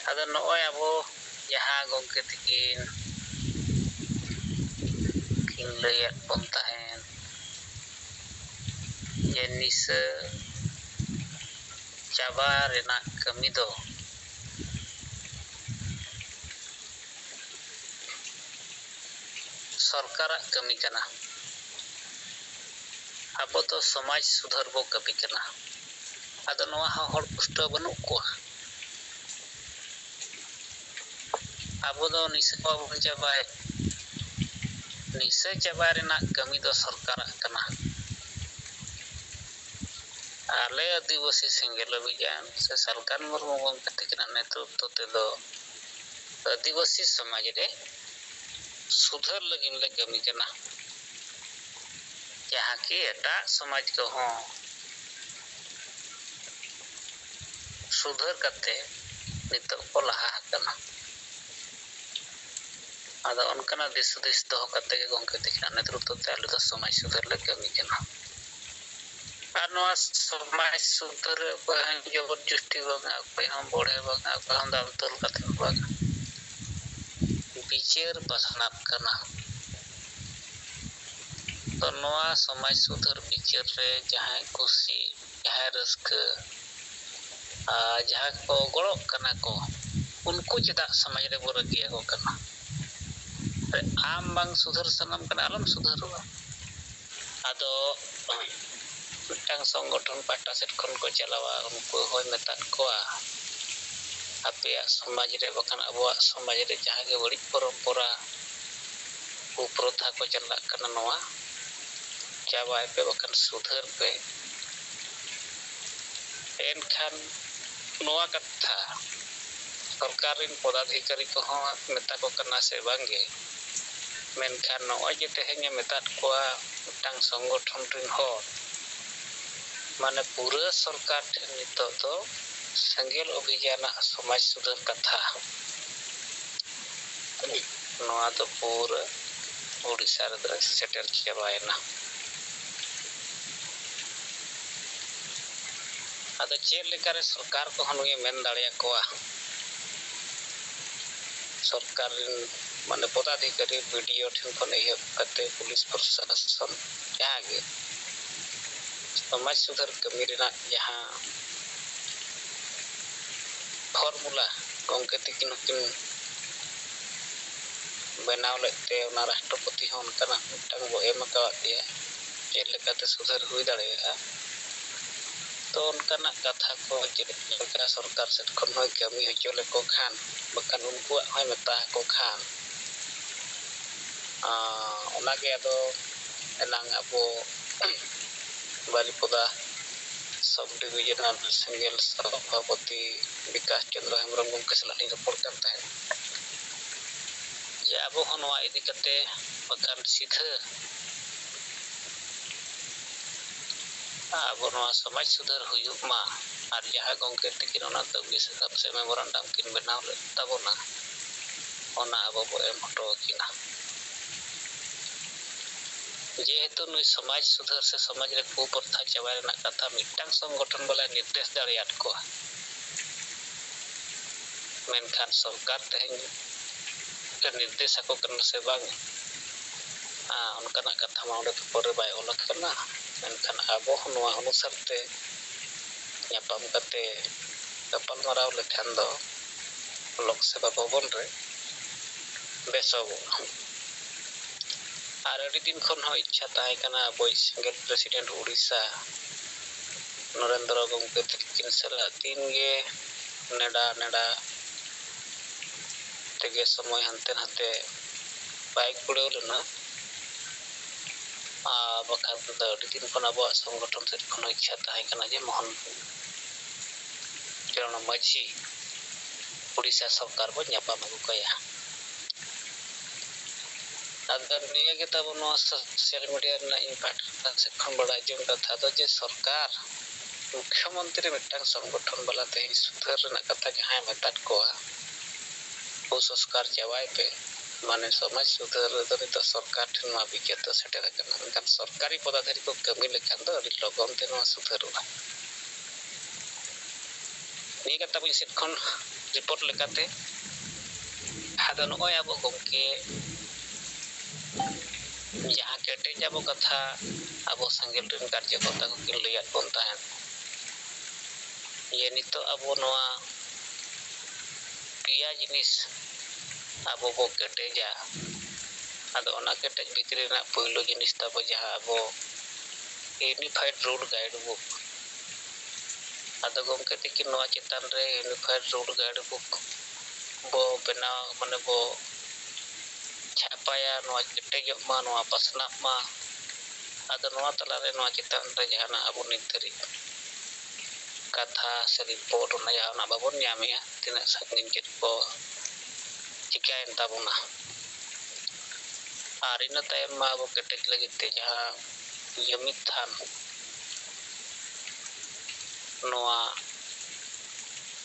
ᱟᱫᱚ ᱱᱚᱜᱼᱚᱭ ᱟᱵᱚ ᱡᱟᱦᱟᱸ ᱜᱚᱝᱠᱮ ᱛᱟᱹᱠᱤᱱ ᱠᱤᱱ ᱞᱟᱹᱭᱟᱫ ᱵᱚᱱ ᱛᱟᱦᱮᱱ ᱡᱮ ᱱᱤᱥᱟᱹ ᱪᱟᱵᱟ ᱨᱮᱱᱟᱜ ᱠᱟᱹᱢᱤ ᱫᱚ ᱥᱚᱨᱠᱟᱨᱟᱜ ᱠᱟᱹᱢᱤ ᱠᱟᱱᱟ, ᱟᱵᱚ ᱫᱚ ᱥᱚᱢᱟᱡᱽ ᱥᱩᱫᱷᱟᱹᱨ ᱵᱚ ᱠᱟᱹᱢᱤ ᱠᱟᱱᱟ। ᱟᱫᱚ ᱱᱚᱣᱟ ᱦᱚᱸ ᱦᱚᱲ ᱯᱩᱥᱴᱟᱹᱣ ᱵᱟᱹᱱᱩᱜ ᱠᱚᱣᱟ। ᱟᱵᱚ ᱫᱚ ᱱᱤᱥᱟᱹ ᱵᱟᱵᱚᱱ ᱪᱟᱵᱟᱭ, ᱱᱤᱥᱟᱹ ᱪᱟᱵᱟ ᱨᱮᱱᱟᱜ ᱠᱟᱹᱢᱤ ᱫᱚ ᱥᱚᱨᱠᱟᱨᱟᱜ ᱠᱟᱱᱟ। ᱟᱞᱮ ᱟᱹᱫᱤᱵᱟᱹᱥᱤ ᱥᱮᱸᱜᱮᱞ ᱚᱵᱷᱤᱡᱟᱱ ᱥᱮ ᱥᱟᱞᱠᱷᱟᱱ ᱢᱩᱨᱢᱩ ᱜᱚᱢᱠᱮ ᱛᱟᱹᱠᱤᱱᱟᱜ ᱱᱮᱛᱨᱚᱛᱛᱚ ᱛᱮᱫᱚ ᱟᱹᱫᱤᱵᱟᱹᱥᱤ ᱥᱚᱢᱟᱡᱽ ᱨᱮ ᱥᱩᱫᱷᱟᱹᱨ ᱞᱟᱹᱜᱤᱫ ᱞᱮ ᱠᱟᱹᱢᱤ ᱠᱟᱱᱟ। ᱡᱟᱦᱟᱸ ᱠᱤ ᱮᱴᱟᱜ ᱥᱚᱢᱟᱡᱽ ᱠᱚᱦᱚᱸ ᱥᱩᱫᱷᱟᱹᱨ ᱠᱟᱛᱮ ᱱᱤᱛᱚᱜ ᱠᱚ ᱞᱟᱦᱟ ᱟᱠᱟᱱᱟ। ᱟᱫᱚ ᱚᱱᱠᱟᱱᱟᱜ ᱫᱤᱥ ᱦᱩᱫᱤᱥ ᱫᱚᱦᱚ ᱠᱟᱛᱮ ᱜᱮ ᱜᱚᱢᱠᱮ ᱛᱟᱹᱠᱤᱱᱟᱜ ᱱᱮᱛᱨᱚᱛᱛᱚ ᱛᱮ ᱟᱞᱮ ᱫᱚ ᱥᱚᱢᱟᱡᱽ ᱥᱩᱫᱷᱟᱹᱨ ᱞᱮ ᱠᱟᱹᱢᱤ ᱠᱟᱱᱟ। ᱟᱨ ᱱᱚᱣᱟ ᱥᱚᱢᱟᱡᱽ ᱥᱩᱫᱷᱟᱹᱨ ᱨᱮ ᱚᱠᱚᱭ ᱦᱚᱸ ᱡᱚᱵᱚᱨ ᱡᱚᱥᱴᱤ ᱵᱟᱝᱟ, ᱚᱠᱚᱭ ᱦᱚᱸ ᱵᱚᱲᱦᱮ ᱵᱟᱝᱟ, ᱚᱠᱚᱭ ᱦᱚᱸ ᱫᱟᱞ ᱛᱚᱞ ᱠᱟᱛᱮ ᱦᱚᱸ ᱵᱟᱝᱟ, ᱵᱤᱪᱟᱹᱨ ᱯᱟᱥᱱᱟᱜ ᱠᱟᱱᱟ। ᱛᱚ ᱱᱚᱣᱟ ᱥᱚᱢᱟᱡᱽ ᱥᱩᱫᱷᱟᱹᱨ ᱵᱤᱪᱟᱹᱨ ᱨᱮ ᱡᱟᱦᱟᱸᱭ ᱠᱩᱥᱤ, ᱡᱟᱦᱟᱸᱭ ᱨᱟᱹᱥᱠᱟᱹ, ᱟᱨ ᱡᱟᱦᱟᱸᱭ ᱠᱚ ᱜᱚᱲᱚᱜ ᱠᱟᱱᱟ ᱠᱚ, ᱩᱱᱠᱩ ᱪᱮᱫᱟᱜ ᱥᱚᱢᱟᱡᱽ ᱨᱮᱵᱚ ᱨᱟᱹᱜᱤᱭᱟᱠᱚ ᱠᱟᱱᱟ? ᱟᱢ ᱵᱟᱝ ᱥᱩᱫᱷᱟᱹᱨ ᱥᱟᱱᱟᱢ ᱠᱟᱱᱟ, ᱟᱞᱚᱢ ᱥᱩᱫᱷᱟᱹᱨᱚᱜᱼᱟ। ᱟᱫᱚ ᱢᱤᱫᱴᱟᱝ ᱥᱚᱝᱜᱚᱴᱷᱚᱱ ᱯᱟᱦᱴᱟ ᱥᱮᱫ ᱠᱷᱚᱱ ᱠᱚ ᱪᱟᱞᱟᱣᱟ, ᱩᱱᱠᱩ ᱦᱚᱸᱭ ᱢᱮᱛᱟᱫ ᱠᱚᱣᱟ ᱟᱯᱮᱭᱟᱜ ᱥᱚᱢᱟᱡᱽ ᱨᱮ ᱵᱟᱠᱷᱟᱱ ᱟᱵᱚᱣᱟᱜ ᱥᱚᱢᱟᱡᱽ ᱨᱮ ᱡᱟᱦᱟᱸ ᱜᱮ ᱵᱟᱹᱲᱤᱡ ᱯᱚᱨᱚᱢᱯᱚᱨᱟ ᱠᱩᱯᱨᱚᱛᱷᱟ ᱠᱚ ᱪᱟᱞᱟᱜ ᱠᱟᱱᱟ, ᱱᱚᱣᱟ ᱪᱟᱵᱟᱭ ᱯᱮ ᱵᱟᱠᱷᱟᱱ ᱥᱩᱫᱷᱟᱹᱨ ᱯᱮ। ᱮᱱᱠᱷᱟᱱ ᱱᱚᱣᱟ ᱠᱟᱛᱷᱟ ᱥᱚᱨᱠᱟᱨ ᱨᱮᱱ ᱯᱚᱫᱟᱫᱷᱤᱠᱟᱨᱤ ᱠᱚᱦᱚᱸ ᱢᱮᱛᱟ ᱠᱚ ᱠᱟᱱᱟ ᱥᱮ ᱵᱟᱝᱜᱮ? ᱢᱮᱱᱠᱷᱟᱱ ᱱᱚᱜᱼᱚᱭ ᱡᱮ ᱛᱮᱦᱮᱧᱮ ᱢᱮᱛᱟᱫ ᱠᱚᱣᱟ ᱢᱤᱫᱴᱟᱝ ᱥᱚᱝᱜᱚᱴᱷᱚᱱ ᱨᱮᱱ ᱦᱚᱲ, ᱢᱟᱱᱮ ᱯᱩᱨᱟᱹ ᱥᱚᱨᱠᱟর ᱴᱷᱮᱱ ᱱᱤᱛᱚᱜ ᱫᱚ ᱥᱮᱸᱜᱮᱞ ᱚᱵᱷᱤᱡᱟᱱᱟᱜ ᱥᱚᱢᱟᱡᱽ ᱥᱩᱫᱷᱟᱹᱨ ᱠᱟᱛᱷᱟ, ᱱᱚᱣᱟ ᱫᱚ ᱯᱩᱨᱟᱹ ᱩᱲᱤᱥᱥᱟ ᱨᱮᱫᱚ ᱥᱮᱴᱮᱨ ᱪᱟᱵᱟᱭᱮᱱᱟ। ᱟᱫᱚ ᱪᱮᱫ ᱞᱮᱠᱟᱨᱮ ᱥᱚᱨᱠᱟᱨ ᱠᱚᱦᱚᱸ ᱱᱩᱭᱮ ᱢᱮᱱ ᱫᱟᱲᱮᱭᱟᱠᱚᱣᱟ? ᱥᱚᱨᱠᱟর ᱨᱮᱱ ᱢᱟᱱᱮ ᱯᱚᱫᱟᱫᱷᱤᱠᱟᱨᱤ ᱵᱤᱰᱤᱳ ᱴᱷᱮᱱ ᱠᱷᱚᱱ ᱮᱦᱚᱵ ᱠᱟᱛᱮ ᱯᱩᱞᱤᱥ ᱯᱨᱚᱥᱟᱥᱚᱱ ᱡᱟᱦᱟᱸ ᱜᱮ ᱥᱚᱢᱟᱡᱽ ᱥᱩᱫᱷᱟᱹᱨ ᱠᱟᱹᱢᱤ ᱨᱮᱱᱟᱜ ᱡᱟᱦᱟᱸ ᱯᱷᱚᱨᱢᱩᱞᱟ ᱜᱚᱢᱠᱮ ᱛᱟᱹᱠᱤᱱ ᱦᱚᱸᱠᱤᱱ ᱵᱮᱱᱟᱣ ᱞᱮᱫ ᱛᱮ ᱚᱱᱟ ᱨᱟᱥᱴᱨᱚᱯᱚᱛᱤ ᱦᱚᱸ ᱚᱱᱠᱟᱱᱟᱜ ᱢᱤᱫᱴᱟᱝ ᱵᱚ ᱮᱢ ᱟᱠᱟᱫᱮᱭᱟ ᱪᱮᱫ ᱞᱮᱠᱟᱛᱮ ᱥᱩᱫᱷᱟᱹᱨ ᱦᱩᱭ ᱫᱟᱲᱮᱭᱟᱜᱼᱟ। ᱛᱚ ᱚᱱᱠᱟᱱᱟᱜ ᱠᱟᱛᱷᱟ ᱠᱚ ᱪᱮᱫ ᱞᱮᱠᱟ ᱥᱚᱨᱠᱟᱨ ᱥᱮᱫ ᱠᱷᱚᱱ ᱦᱚᱸᱭ ᱠᱟᱹᱢᱤ ᱦᱚᱪᱚ ᱞᱮᱠᱚ ᱠᱷᱟᱱ, ᱵᱟᱠᱷᱟᱱ ᱩᱱᱠᱩᱣᱟᱜ ᱦᱚᱸᱭ ᱢᱮᱛᱟ ᱟᱠᱚ ᱠᱷᱟᱱ, ᱚᱱᱟᱜᱮ ᱟᱫᱚ ᱮᱱᱟᱝ ᱟᱵᱚ ᱵᱟᱨᱤᱯᱚᱫᱟ ᱥᱟᱵ ᱰᱤᱵᱷᱤᱡᱚᱱᱟᱞ ᱥᱮᱸᱜᱮᱞ ᱥᱚᱵᱷᱟᱯᱚᱛᱤ ᱵᱤᱠᱟᱥ ᱪᱚᱱᱫᱨᱚ ᱦᱮᱢᱵᱨᱚᱢ ᱜᱚᱢᱠᱮ ᱥᱟᱞᱟᱜ ᱞᱤᱧ ᱨᱚᱯᱚᱲ ᱠᱟᱱ ᱛᱟᱦᱮᱸᱫ ᱡᱮ ᱟᱵᱚ ᱦᱚᱸ ᱱᱚᱣᱟ ᱤᱫᱤ ᱠᱟᱛᱮ ᱵᱟᱠᱷᱟᱱ ᱥᱤᱫᱷᱟᱹ ᱟᱵᱚ ᱱᱚᱣᱟ ᱥᱚᱢᱟᱡᱽ ᱥᱩᱫᱷᱟᱹᱨ ᱦᱩᱭᱩᱜ ᱢᱟ, ᱟᱨ ᱡᱟᱦᱟᱸ ᱜᱚᱢᱠᱮ ᱛᱟᱹᱠᱤᱱ ᱚᱱᱟ ᱫᱟᱹᱵᱤ ᱥᱟᱠᱟᱢ ᱥᱮ ᱢᱮᱢᱳᱨᱟᱱᱰᱟᱢ ᱠᱤᱱ ᱵᱮᱱᱟᱣ ᱞᱮᱫ ᱛᱟᱵᱚᱱᱟ, ᱚᱱᱟ ᱟᱵᱚ ᱵᱚ ᱮᱢ ᱦᱚᱴᱚ ᱟᱹᱠᱤᱱᱟ। ᱡᱮᱦᱮᱛᱩ ᱱᱩᱭ ᱥᱚᱢᱟᱡᱽ ᱥᱩᱫᱷᱟᱹᱨ ᱥᱮ ᱥᱚᱢᱟᱡᱽ ᱨᱮ ᱠᱩᱯᱨᱚᱛᱷᱟ ᱪᱟᱵᱟ ᱨᱮᱱᱟᱜ ᱠᱟᱛᱷᱟ ᱢᱤᱫᱴᱟᱝ ᱥᱚᱝᱜᱚᱴᱷᱚᱱ ᱵᱟᱞᱟ ᱱᱤᱨᱫᱮᱥ ᱫᱟᱲᱮᱭᱟᱫ ᱠᱚᱣᱟ, ᱢᱮᱱᱠᱷᱟᱱ ᱥᱚᱨᱠᱟᱨ ᱛᱮᱦᱮᱧ ᱱᱤᱨᱫᱮᱥ ᱟᱠᱚ ᱠᱟᱱᱟ ᱥᱮ ᱵᱟᱝ, ᱚᱱᱠᱟᱱᱟᱜ ᱠᱟᱛᱷᱟ ᱢᱟ ᱚᱸᱰᱮ ᱯᱮᱯᱟᱨ ᱨᱮ ᱵᱟᱭ ᱚᱞ ᱟᱠᱟᱱᱟ। ᱢᱮᱱᱠᱷᱟᱱ ᱟᱵᱚ ᱦᱚᱸ ᱱᱚᱣᱟ ᱚᱱᱩᱥᱟᱨ ᱛᱮ ᱧᱟᱯᱟᱢ ᱠᱟᱛᱮ ᱜᱟᱯᱟᱞᱢᱟᱨᱟᱣ ᱞᱮᱠᱷᱟᱱ ᱫᱚ ᱞᱳᱠ ᱥᱮᱵᱟ ᱵᱷᱚᱵᱚᱱ ᱨᱮ ᱵᱮᱥᱚᱜᱚᱜᱼᱟ। ᱟᱨ ᱟᱹᱰᱤ ᱫᱤᱱ ᱠᱷᱚᱱ ᱦᱚᱸ ᱤᱪᱪᱷᱟ ᱛᱟᱦᱮᱸ ᱠᱟᱱᱟ ᱟᱵᱚᱭᱤᱡ ᱥᱮᱸᱜᱮᱞ ᱯᱨᱮᱥᱤᱰᱮᱱᱴ ᱩᱲᱤᱥᱥᱟ ᱱᱚᱨᱮᱱᱫᱨᱚ ᱜᱚᱢᱠᱮ ᱛᱟᱹᱠᱤᱱ ᱥᱟᱞᱟᱜ ᱫᱤᱱᱜᱮ ᱱᱮᱰᱟ ᱛᱮᱜᱮ ᱥᱚᱢᱚᱭ ᱦᱟᱱᱛᱮ ᱱᱟᱛᱮ ᱵᱟᱭ ᱠᱩᱲᱟᱹᱣ ᱞᱮᱱᱟ, ᱵᱟᱠᱷᱟᱱ ᱫᱚ ᱟᱹᱰᱤ ᱫᱤᱱ ᱠᱷᱚᱱ ᱟᱵᱚᱣᱟᱜ ᱥᱚᱝᱜᱚᱴᱷᱚᱱ ᱥᱮᱫ ᱠᱷᱚᱱ ᱤᱪᱪᱷᱟ ᱛᱟᱦᱮᱸ ᱠᱟᱱᱟ ᱡᱮ ᱢᱳᱦᱚᱱ ᱪᱚᱨᱚᱱ ᱢᱟᱹᱡᱷᱤ ᱩᱲᱤᱥᱥᱟ ᱥᱚᱨᱠᱟᱨ ᱵᱚ ᱧᱟᱯᱟᱢ ᱟᱹᱜᱩ ᱠᱟᱭᱟ। ᱟᱫᱚ ᱱᱤᱭᱟᱹ ᱜᱮ ᱛᱟᱵᱚ ᱱᱚᱣᱟ ᱥᱳᱥᱟᱞ ᱢᱤᱰᱤᱭᱟ ᱨᱮᱱᱟᱜ ᱤᱧ ᱯᱟᱦᱴᱟ ᱥᱮᱫ ᱠᱷᱚᱱ ᱵᱟᱲᱟᱭ ᱡᱚᱝ ᱠᱟᱛᱷᱟ ᱫᱚ ᱡᱮ ᱥᱚᱨᱠᱟᱨ ᱢᱩᱠᱷᱚ ᱢᱚᱱᱛᱨᱤ ᱢᱤᱫᱴᱟᱝ ᱥᱚᱝᱜᱚᱴᱷᱚᱱ ᱵᱟᱞᱟ ᱛᱮᱦᱮᱧ ᱥᱩᱫᱷᱟᱹᱨ ᱨᱮᱱᱟᱜ ᱠᱟᱛᱷᱟ ᱡᱟᱦᱟᱸᱭ ᱢᱮᱛᱟᱫ ᱠᱚᱣᱟ, ᱠᱩᱥᱚᱝᱥᱠᱟᱨ ᱪᱟᱵᱟᱭ ᱯᱮ, ᱢᱟᱱᱮ ᱥᱚᱢᱟᱡᱽ ᱥᱩᱫᱷᱟᱹᱨ ᱨᱮᱫᱚ ᱱᱤᱛᱚᱜ ᱥᱚᱨᱠᱟᱨ ᱴᱷᱮᱱ ᱱᱚᱣᱟ ᱵᱤᱪᱟᱹᱨ ᱫᱚ ᱥᱮᱴᱮᱨ ᱟᱠᱟᱱᱟ। ᱢᱮᱱᱠᱷᱟᱱ ᱥᱚᱨᱠᱟᱨᱤ ᱯᱚᱫᱟᱫᱷᱤᱠᱟᱨᱤ ᱠᱚ ᱠᱟᱹᱢᱤ ᱞᱮᱠᱷᱟᱱ ᱫᱚ ᱟᱹᱰᱤ ᱞᱚᱜᱚᱱ ᱛᱮ ᱱᱚᱣᱟ ᱥᱩᱫᱷᱟᱹᱨᱚᱜᱼᱟ। ᱱᱤᱭᱟᱹ ᱠᱟᱛᱷᱟ ᱟᱵᱚ ᱥᱮᱫ ᱠᱷᱚᱱ report lekate ado noy abo gomke jaha kete jabo katha abo sangel rin karjakota ko kin leyat bon tahen ye nito abo noa pia jinis abo bo keteja ado ona ketej bikri na poilo jinis tabo jaha abo unified rule guidebook ado gomke tikin noa chetan re unified rule guidebook bo benaw mane bo chapaya noa ketejok ma noa pasna ma ado noa talare noa chetan re jahana abo niteri katha se report ona jahana babon nyamia tinak sangin ket ko chikaen tabuna ar ina tayem ma abo ketej lagi te jaha yamithan noa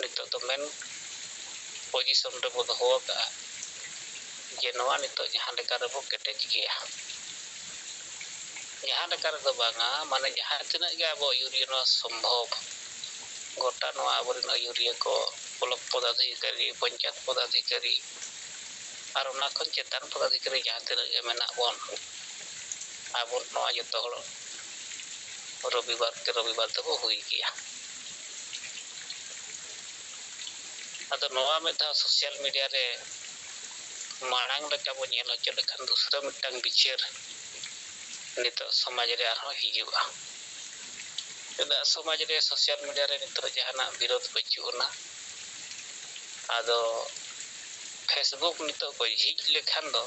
nito to men position re bo doho ka je noa nito jahan leka rebo ketej gea jahan leka do banga mane jahan tinak ge abo yuria no sambhob gota noa aborina yuria ko blok podadhikari panchayat podadhikari ar ona kon chetan podadhikari jahan tinak ge menak bon abon noa joto hol robibar ke robibar to hui gea ado noa meta sosial media re marang leka bo nyelo cho lekhan dusra mitang bicher nito samaj re arho hijuga eda samaj re sosial media re nito jahana birod bachuna ado Facebook nito ko hij lekhan do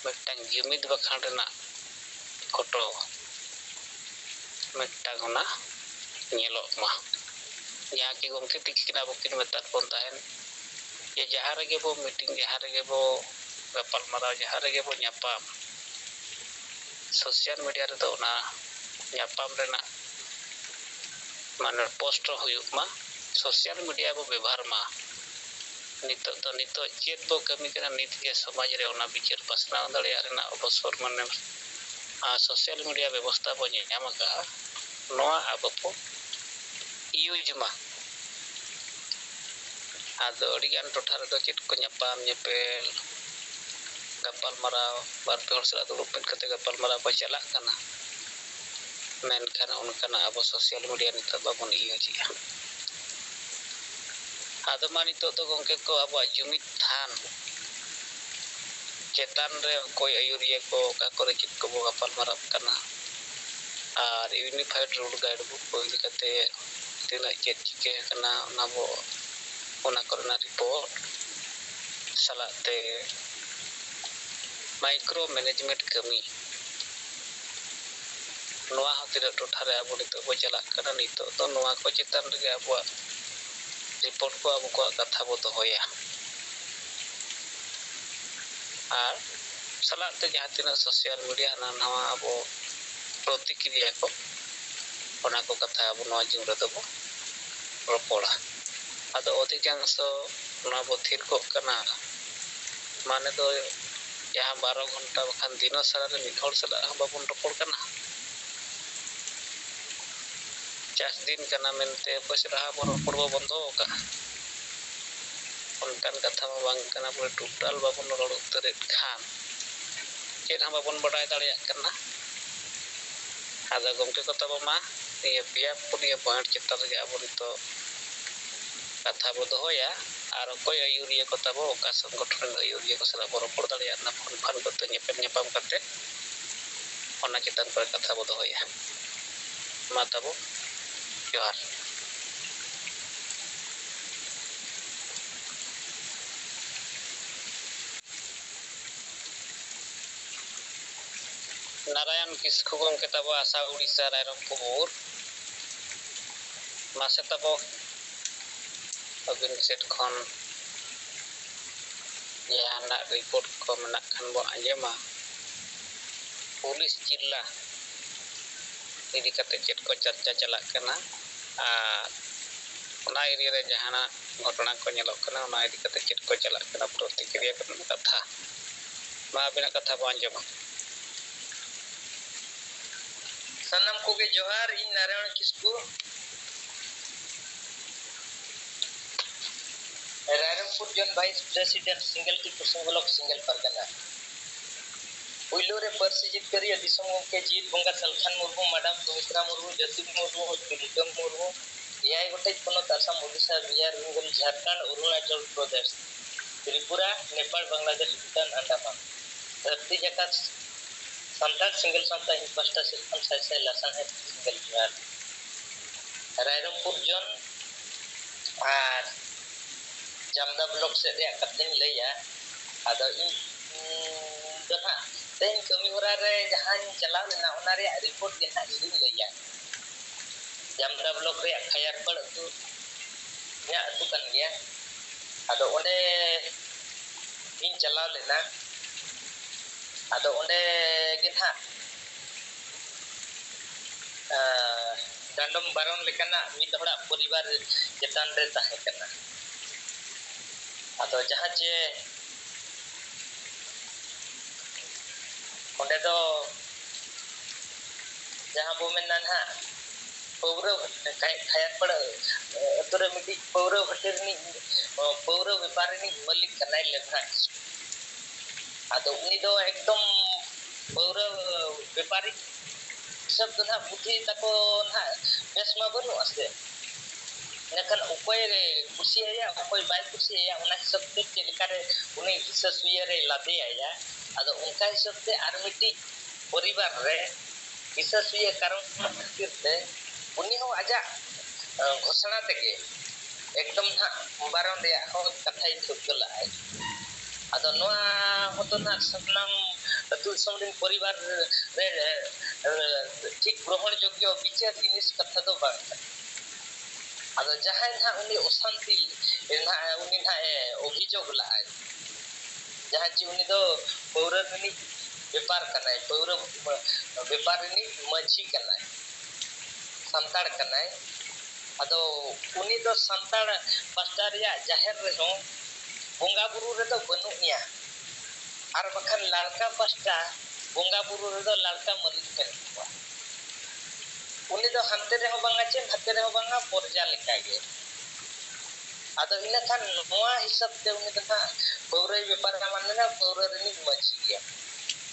mitang jumid bakhan rena photo mitang ona nyelok ma jaha ki gomke tikin abo kin metat bon tahen ye jaha rege bo meeting jaha rege bo gapal marau jaha rege bo nyapam sosial media re do ona nyapam rena mane post huyuk ma sosial media bo ବ୍ୟବହାର ma nito chet bo kami kana nit ge samaj re ona bichar pasna daleya rena obosor mane sosial media ବ୍ୟବস্থা bo nyama ka noa abo po use ma ado digan tothar do chet ko nyapam nyepel gapal marau bar pe hor sala duluk kate gapal marau ko chalak kana menkan onkana abo sosial media nito babon use ya ado manito to gongke ko abo jumit than chetan re koy ayuria ko ka kore chit ko bo gapal marau kana ar unified rule guidebook ko kate tina chet chike kana nabo ona korna report salah te micro management kami noa hotira tothare abo nito bo jalak kana nito to noa ko chetan re abo report ko abo ko katha bo dohoya ar salah te jaha tina sosial media na nawa abo protikriya ko ona ko katha abo noa jing re do bo ropola ado odhikangsho noa bo thir ko kana mane do jaha 12 घंटा bakhan dino sara re mid hor sala babon ropor kana chas din kana mente pasraha bo ropor bo bondo ka onkan katha ma bang kana pura total babon ror uttaret khan chet ha babon badai daleyak kana ado gomke ko tabo ma ye pia punia point chetar ge abo nito katha bo dohoya ar koy ayuria ko tabo ka sangotron ayuria ko sala boro por daleyak na phone phan ko to nyapam kate ona chetan kore katha bo dohoya ma tabo johar Narayan Kisku gomke tabo asa Odisha Rairongpur mase tabo abin set khon jahana report ko menak khan bo anjema pulis jilla idi kate chet ko charcha chalak kana ona area re jahana घटना को nyelok kana ona idi kate chet ko chalak kana protikriya kana katha ma abina katha bo anjema sanam koge johar in Narayan Kisku Rairangpur जन vice president single T कुसुम block single Pargana उइलोरे परसी जितकरिया दिसम के जीत बंगा Salkhan Murmu madam Sumitra Murmu ज्योति Murmu Trilok Murmu AI गोटे पनत आसाम ओडिशा बिहार बेंगल झारखंड अरुणाचल प्रदेश त्रिपुरा नेपाल बांग्लादेश भूटान अंडमान धरती जाकात संतान single संता हिंपास्टा system साइसे लासान है single जोहार रायरंगपुर जन और Jamda block से रे कतन लैया आदो इन दना तेन कमी होरा रे जहां चलाव लेना ओना रे रिपोर्ट के ना इन लैया जामदा ब्लॉक रे खयार पर तु या अतु कन गया आदो ओंडे इन चलाव लेना आदो ओंडे गे ना दंडम बारन लेकना मिद होड़ा परिवार चेतान रे ताहे कना आदो जहां चे ओंडे दो जहां बो मेना ना पौर खयार पड़ अतुरे मिटी पौर हटेरनी पौर व्यापारी मालिक कनाय लेखा आदो उनी दो एकदम पौर व्यापारी सब ना बुद्धि तको ना बेसमा बनु आसे नेकन उपाय रे खुशी है उपाय बाय खुशी है उना सब ते चेलकारे उनी हिस्सा सुये रे लादे आया आदो उनका हिसाब से आर्मिटी परिवार रे हिस्सा सुये कारण खातिर से उनी हो आजा घोषणा तके एकदम ना बारन रे हो कथाई थुकला है आदो नोआ होतो ना सपनाम अतुल समरिन परिवार रे ठीक ग्रहण योग्य विचार जिनिस कथा दो बांग आदो जहां ना उनी अशांति ना उनी ना अभियोग लाय जहां ची उनी दो पौरनी व्यापार कनाय पौर व्यापारनी मझी कनाय संताड़ कनाय आदो उनी दो संताड़ पास्टारिया जाहिर रे हो बोंगा बुरु रे दो बनुया आर बखन लालका पास्टा बोंगा बुरु रे दो लालका मलिक कनवा उनी दो हंते रे हो बांगा चे हते रे हो बांगा परजा लेका गे आदो इना खान नोआ हिसाब ते उनी दो ना पौरे व्यापार माने ना पौरे रे मझी गया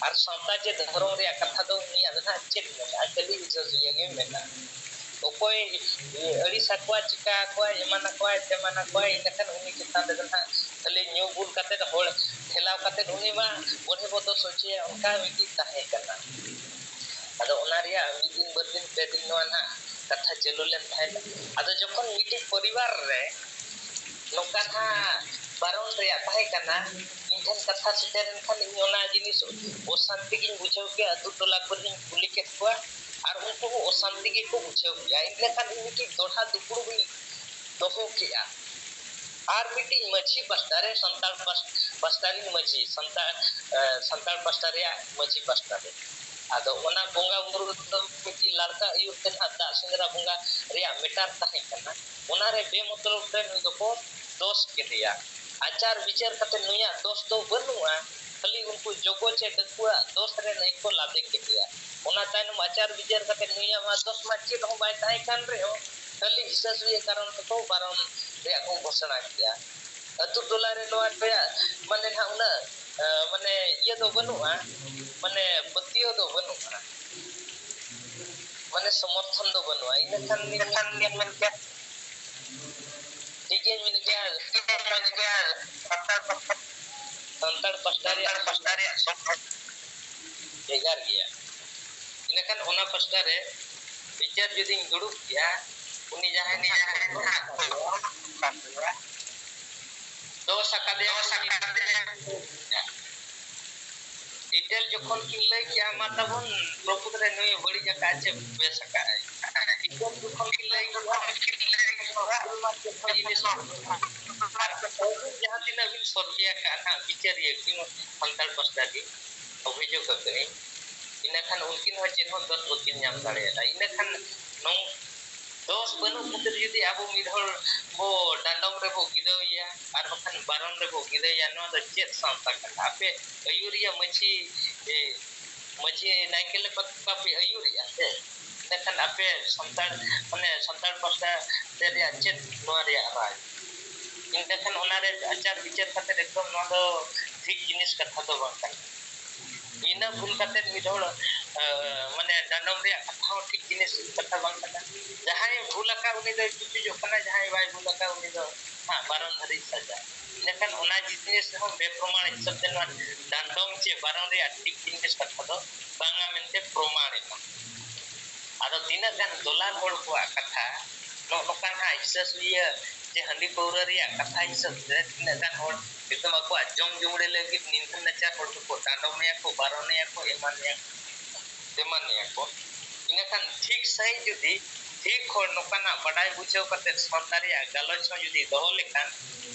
आर संता जे धर्म रे कथा दो उनी आदो ना चेक ना कली विजय ये मेना ओकोय अड़ी सकवा चिका को एमाना को तेमाना को इना खान उनी चितान दे ना कले न्यू बुल काते होड़ ठेलाव काते उनी मा बोधे बोतो सोचे उनका विधि ताहे करना आदो ओना रिया दिन बदिन पे दिन नोआ ना कथा चलु लेन थाय आदो जखन मिटी परिवार रे नोका ना बारन रे ताहे करना इनठन कथा सेटेरन खान ओना जिनिस ओ शांति की बुझाव के अतु टोला पर कुली के को और उनको वो शांति के को बुझाव गया इनले खान इनकी दोढ़ा दुपुड़ भी दोहो किया आर मीटिंग मछी पस्तारे संताल पस्तारी मछी संताल पस्तारे मछी पस्तारे आदो ओना बोंगा बुरु तो मिटी लड़का अयुर तेन हादा सिंगरा बोंगा रिया मेटार ताहे कना ओना रे बे मतलब रे नुई को दोष के दिया आचार विचार कते नुया दोष तो बनुआ खाली उनको जोगो चे दकुआ दोष रे नहीं को लादे के दिया ओना तान आचार विचार कते नुया मा दोष मा चे हो बाय ताहे कान रे हो खाली हिसाब ये कारण तो बारन रे को घोषणा किया अतु टोला रे लोआ पे माने ना उना माने ये तो बनुआ माने पतियो तो बनुआ माने समर्थन तो बनुआ इन खान मन क्या ठीक है मैंने क्या संताड़ पस्टारे बेगार गया इन खान ओना पस्टारे विचार जदी दुड़ुब गया उनी जहां ने दो सका दे डिटेल जखन किन लई क्या माताबन प्रपुत रे नय बड़ी जका আছে बेस सका है डिटेल जखन किन लई जहां दिन अभी सोचिया का ना विचार ये कि संताल पस्तादी अभियोग करते इन खान उनकिन हो चिन्ह 10 वकील नाम दाड़े इन खान नो दोष बनु पुत्र यदि आबो मिधल वो डांडम रे भो गिदया आर बखन बारन रे भो गिदया नो द चेत संस्था का पे अयुरिया मछी नाइकेल पक्का पे अयुरिया से देखन आपे संताल माने संताल पस्ता दे चेत नो रे राज इनकन ओनारे आचार विचार कते एकदम नोआ दो ठीक जिनिस कथा दो बांग कना इन भूल कते मिदोड़ माने डांडम रे कथा ठीक जिनिस कथा बांग कना जहाय भूलका उनी दो चुपी जो कना जहाय बाय भूलका उनी दो हां बारन धरी सजा इनकन ओना जिनिस हो बेप्रमाण हिसाब ते डांडम चे बारन रे ठीक जिनिस कथा दो बांगा मेनते प्रमाणित आदो तीना गान दोलार होड़ को कथा नोकान हा हिसासुया जे हंडी पौरा रे कथा हिसाब ते तीना गान होड़ एकदम ako ajong jumde lagi nintan nacha hoड़ को डांडम या को बारन या को एमान या को इनकन ठीक सही जुदी ठीक होड़ नोकाना बडाय बुझाव कते सरदारी गालोच जुदी दोहो लेखान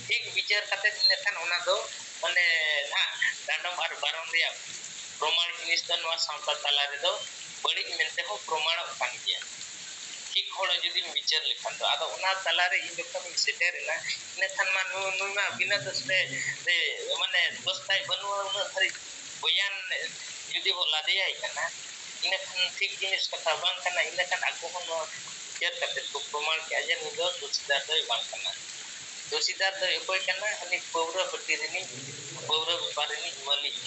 ठीक विचार कते इनकन ओना दो माने ना डांडम आर बारन रे प्रमाण जिनिस दो नोआ सावता ताला रे दो बड़ी मेनते हो प्रमाण कान गया ठीक होड़ जुदी विचार लेखान दो आदो ओना ताला रे इन जखन सेटर ना इनकन मा नुमा बिना दसते रे माने दोस्ताय बनुआ उना धरी बयान जुदी बो लादेया इकना इनकन ठीक जिनिस कथा बांग कना इनकन आको हो विचार कते तो प्रमाण के अजन दो दोस्तार दो बांग कना दोषीदार दो एकोय कना हनी पौरा हटिरिनी पौरा व्यापारिनी मालिक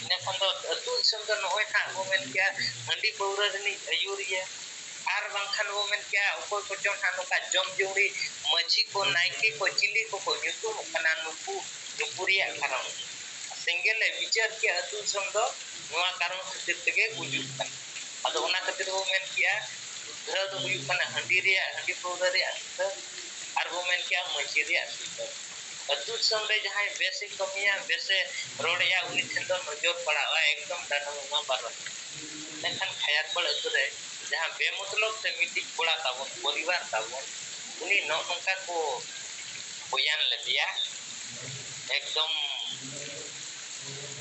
इनकन दो अतु दिसम दो नोय हा वो मेन क्या हंडी पौरा रनी अयुरिया आर बांखान वो मेन क्या उपर को जों हानो का जम जुड़ी मझी को नाइके को चिली को युतु कना नुपु नुपुरिया कारण सिंगल विचार के अतु दिसम दो नोआ कारण खातिर तगे गुजुक कन अदो ओना खातिर वो मेन क्या घर दो हुयु कना हंडी रिया हंडी पौरा रे आर वो मेन क्या मझी रे अतु दिसम रे जहां बेसे कमिया बेसे रोड़या उनी ठेन दो नजर पड़ा एकदम डांडम मा बार लेकिन खयार पड़ अतु रे जहां बेमतलब से मिट्टी कोड़ा ताबो परिवार ताबो उनी नौका को बयान ले दिया एकदम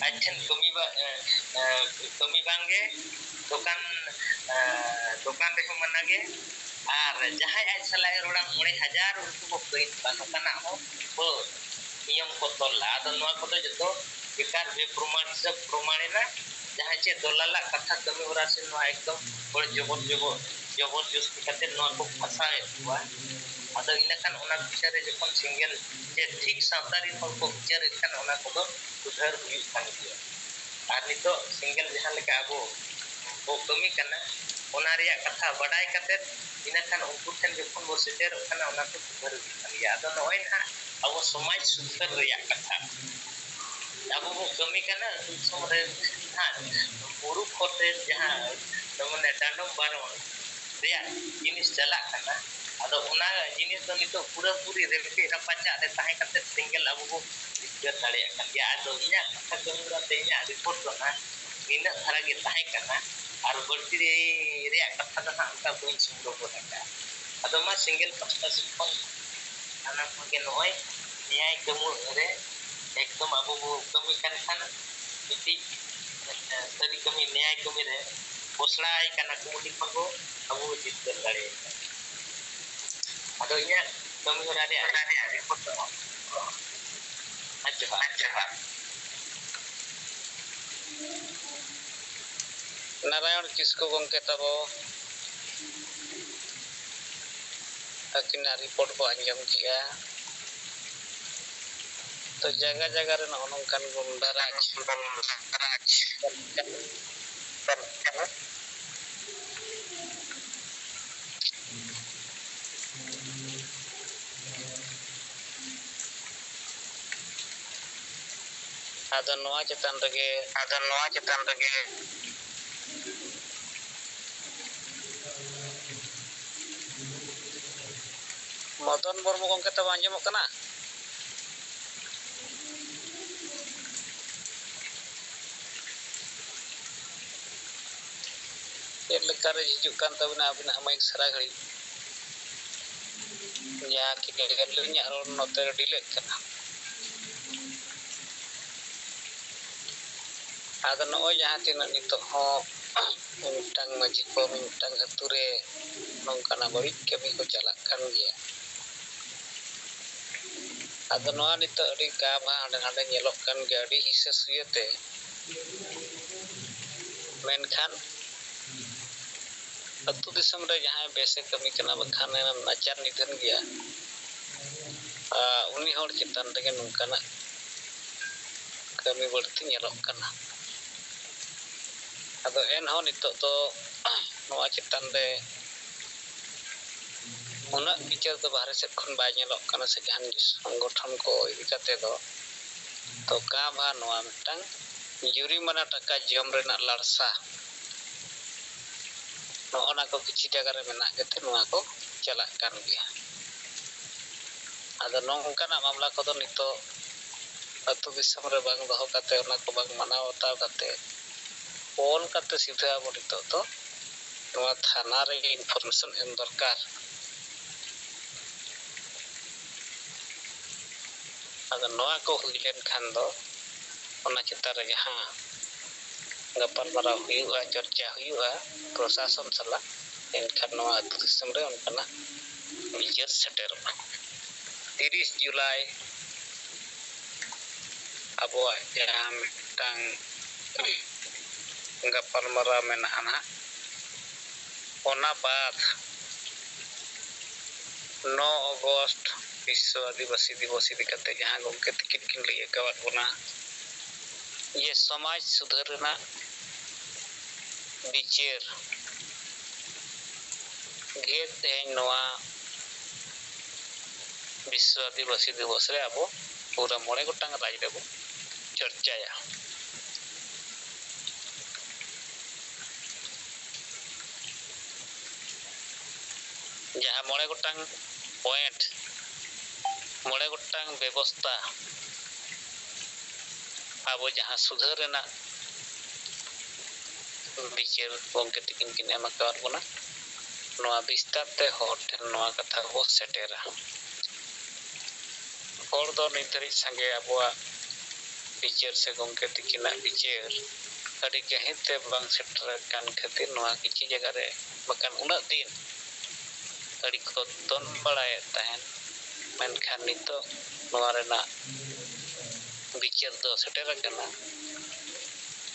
अच्छन कमी बांगे दुकान दुकान रे मनागे आर जहां आज सलाह रोड़ा 9000 उनको को कइन बानोकाना हो वो नियम को तोला आदो नोआ को जतो बेकार बे प्रमाण सब प्रमाणेना जहां चे दोलाला कथा कमी होरा से नोआ एकदम बड़ जबरदस्ती कते नोआ को फसाए हुआ आदो इनकन ओना विचार रे जखन सिंगल जे ठीक सावतारी होड़ को विचार इनकन ओना को दो उधर हुई कान दिया आर नितो सिंगल जहां लेका अबो वो कमी कना ओना रिया कथा बडाय कते इनकन उनको ठन जखन वो सेटर कना ओना को उधर हुई कान दिया आदो नोय ना अब समाज सुधर रिया कथा अब वो कमी कना समरे हां पुरु खोटे जहां तमने डांडम बारन रिया जिनिस चला कना आदो ओना जिनिस दो नितो पूरा पूरी रेपे रपाचा रे ताहे कते सिंगल अब वो विचार दाड़े कन या आदो इया कथा कमुरा तेया रिपोर्ट ना इन धारा गे ताहे कना आर बड़ती रे कथा दा का कोई सुंदर को था आदो मा सिंगल पास्ता सिपन आना के नय न्याय कमु रे एकदम अब वो कमी kan मिट्टी सरी कमी न्याय कमी रे पोसड़ाई कना कुमुटी को अब वो जितकर दाड़े आदो इया कमी होरा रे रिपोर्ट अच्छा नारायण किसको गंके तबो अकिना रिपोर्ट को अंजम किया तो जगह जगह रे नौनकान गुंडाराज आदो नोआ चेतन रगे मदन मुर्मू गंके तब आंजमोग कना लेकारे हिजुक कान तबना अबिना माइक सारा घड़ी या कि गलिया रोड नोते डिले कना आदो नोय जहां तिना नितो हो मिटंग माजी को मिटंग अतुरे नोंकाना बड़ी कमी को चला कान गया आदो नोआ नितो अडी गाबा हांडे नेलोक कान गया अडी हिस्सा सुयते मेनखान अतु दिसम रे जहां बेसे कमी कना बखान नाचार निधन गया ᱩᱱᱤ ᱦᱚᱲ ᱪᱮᱛᱟᱱ ᱨᱮᱜᱮ ᱱᱚᱝᱠᱟᱱᱟᱜ ᱠᱟᱹᱢᱤ ᱵᱟᱹᱲᱛᱤ ᱧᱮᱞᱚᱜ ᱠᱟᱱᱟ ᱟᱫᱚ ᱮᱱᱦᱚᱸ ᱱᱤᱛᱚᱜ ᱫᱚ ᱱᱚᱣᱟ ᱪᱮᱛᱟᱱ ᱨᱮ ᱩᱱᱟᱹᱜ ᱵᱤᱪᱟᱹᱨ ᱫᱚ ᱵᱟᱦᱨᱮ ᱥᱮᱫ ᱠᱷᱚᱱ ᱵᱟᱭ ᱧᱮᱞᱚᱜ ᱠᱟᱱᱟ ᱥᱮ ᱡᱟᱦᱟᱱ ᱥᱚᱝᱜᱚᱴᱷᱚᱱ ᱠᱚ ᱤᱫᱤ ᱠᱟᱛᱮ ᱫᱚ ᱛᱚ ᱠᱟᱵᱷᱟ ᱱᱚᱣᱟ ᱢᱤᱫᱴᱟᱝ ᱡᱩᱨᱤᱢᱟᱱᱟ ᱴᱟᱠᱟ ᱡᱚᱢ ᱨᱮᱱᱟᱜ ᱞᱟᱲᱥᱟ ᱱᱚᱜᱼᱚᱱᱟ ᱠᱚ ᱠᱤᱪᱷᱩ ᱡᱟᱭᱜᱟ ᱨᱮ ᱢᱮᱱᱟᱜ ᱜᱮᱛᱮ ᱱᱚᱣᱟ ᱠᱚ ᱪᱟᱞᱟᱜ ᱠᱟᱱ ᱜᱮᱭᱟ ᱟᱫᱚ ᱱᱚᱝᱠᱟᱱᱟᱜ ᱢᱟᱢᱞᱟ ᱠᱚᱫᱚ ᱱᱤᱛᱚᱜ ᱟᱹᱛᱩ ᱫᱤᱥᱚᱢ ᱨᱮ ᱵᱟᱝ ᱫᱚᱦᱚ ᱠᱟᱛᱮ ᱚᱱᱟ ᱠᱚ ᱵᱟᱝ ᱢᱟᱱᱟᱣ ᱵᱟᱛᱟᱣ ᱠᱟᱛᱮ ᱚᱞ ᱠᱟᱛᱮ ᱥᱤᱫᱷᱟᱹ ᱟᱵᱚ ᱱᱤᱛᱚᱜ ᱫᱚ ᱱᱚᱣᱟ ᱛᱷᱟᱱᱟ ᱨᱮᱜᱮ ᱤᱱᱯᱷᱚᱨᱢᱮᱥᱚᱱ ᱮᱢ ᱫᱚᱨᱠᱟর ᱟᱫᱚ ᱱᱚᱣᱟ ᱠᱚ ᱦᱩᱭ ᱞᱮᱱᱠᱷᱟᱱ ᱫᱚ ᱚᱱᱟ ᱪᱮᱛᱟᱱ ᱨᱮ ᱡᱟᱦᱟᱸ ᱜᱟᱯᱟᱞᱢᱟᱨᱟᱣ ᱦᱩᱭᱩᱜᱼᱟ ᱪᱚᱨᱪᱟ ᱦᱩᱭᱩᱜᱼᱟ ᱯᱨᱚᱥᱟᱥᱚᱱ ᱥᱟᱞᱟᱜ ᱮᱱᱠᱷᱟᱱ ᱱᱚᱣᱟ ᱟᱹᱛᱩ ᱫᱤᱥᱚᱢ ᱨᱮ ᱚᱱᱠᱟᱱᱟᱜ ᱵᱤᱪᱟᱹᱨ ᱥᱮᱴᱮᱨᱚᱜᱼᱟ 30 ᱡᱩᱞᱟᱭ ᱟᱵᱚᱣᱟᱜ ᱡᱟᱦᱟᱸ ᱢᱤᱫᱴᱟᱝ ᱜᱟᱯᱟᱞᱢᱟᱨᱟᱣ ᱢᱮᱱᱟᱜᱼᱟ ᱱᱟᱦᱟᱜ ᱚᱱᱟ ᱵᱟᱫ 9 अगस्त विश्व आदिवासी दिवस इदी कते जहां गomke तिकिन किन लई अकावत बना ये समाज सुधार रेना बिचार गे तेज नोआ विश्व आदिवासी दिवस रे आबो पूरा मोड़े गोटांग राज रेबो चर्चाया जहां मोड़े गोटांग पॉइंट मोड़े गोटांग व्यवस्था आबो जहां सुधार रेना बिचार गomke तिकिन किन एम अकावत बना नोआ विस्तार ते हर ठेन नोआ कथा को सेटेरा हर दो नितरी संगे आबोआ बिचार से गomke तिकिना बिचार अड़ी गहिर ते बांग सेटर कान खातिर नोआ किछि जगह रे बकान उना दिन अड़ी को तन बड़ाय तहन मेनखान नितो नोआ रेना बिचार दो सेटर कना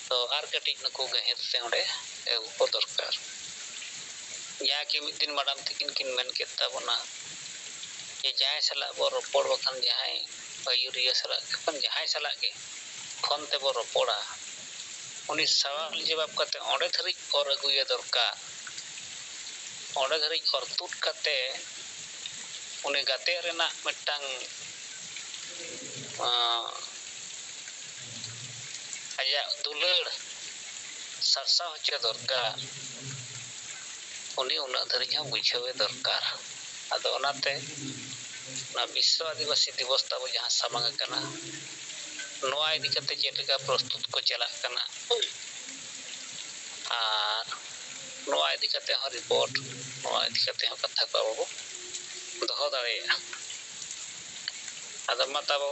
तो आर कटिक नको गहिर से ओडे एगु को दरकार या कि मिद दिन मैडम तिकिन किन मेन केता बना जे जाय सला बो रोपड़ बखान जाय आयुरिया सला खन जाय सला के फोन ते बो रोपड़ा उनी सवाल जवाब कते ओडे धरि और अगुया दरकार ओडे धरि और तुट कते उनी गाते रेना मिदटांग आया दुलड़ सरसा होचे दरकार उनी उना धरि हम बुझावे दरकार आदो ओनाते ना विश्व आदिवासी दिवस ताबो जहां सामांग कना नोआ इदी कते चेलका प्रस्तुत को चला कना आर नोआ इदी कते हो रिपोर्ट नोआ इदी कते हो कथा को बाबू दोहो दाड़ेया आदो माताबो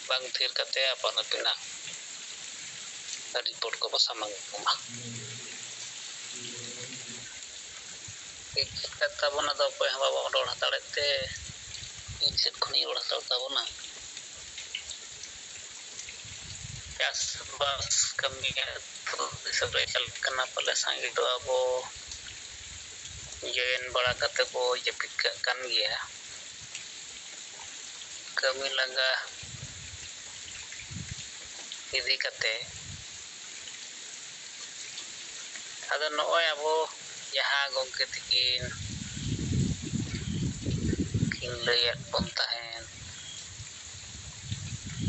बांग थीर कते अपन पिना रिपोर्ट को सामांग कुमा कथा बना दो पे हम बाबू डोड़ हताड़ते इन सेट खनी ओड़ हताड़ता बना चास बस कमी तो सब चल कना पले संगे तो अबो जैन बड़ा कते को ये पिक कन गया कमी लगा इदी कते आदो नोय अबो जहां गomke तिकिन किन लयत बन तहन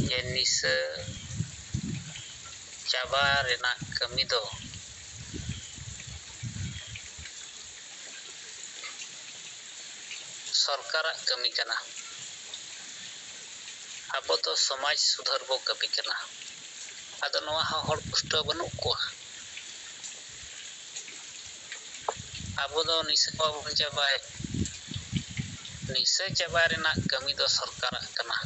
जे निसे चाबा रेना कमी दो सरकार कमी कना अब तो समाज सुधार बो कमी कना आदो नोआ हर पुष्ट बनु को अब दो निसे बाबू चाबाय निसे चाबा रेना कमी दो सरकार कना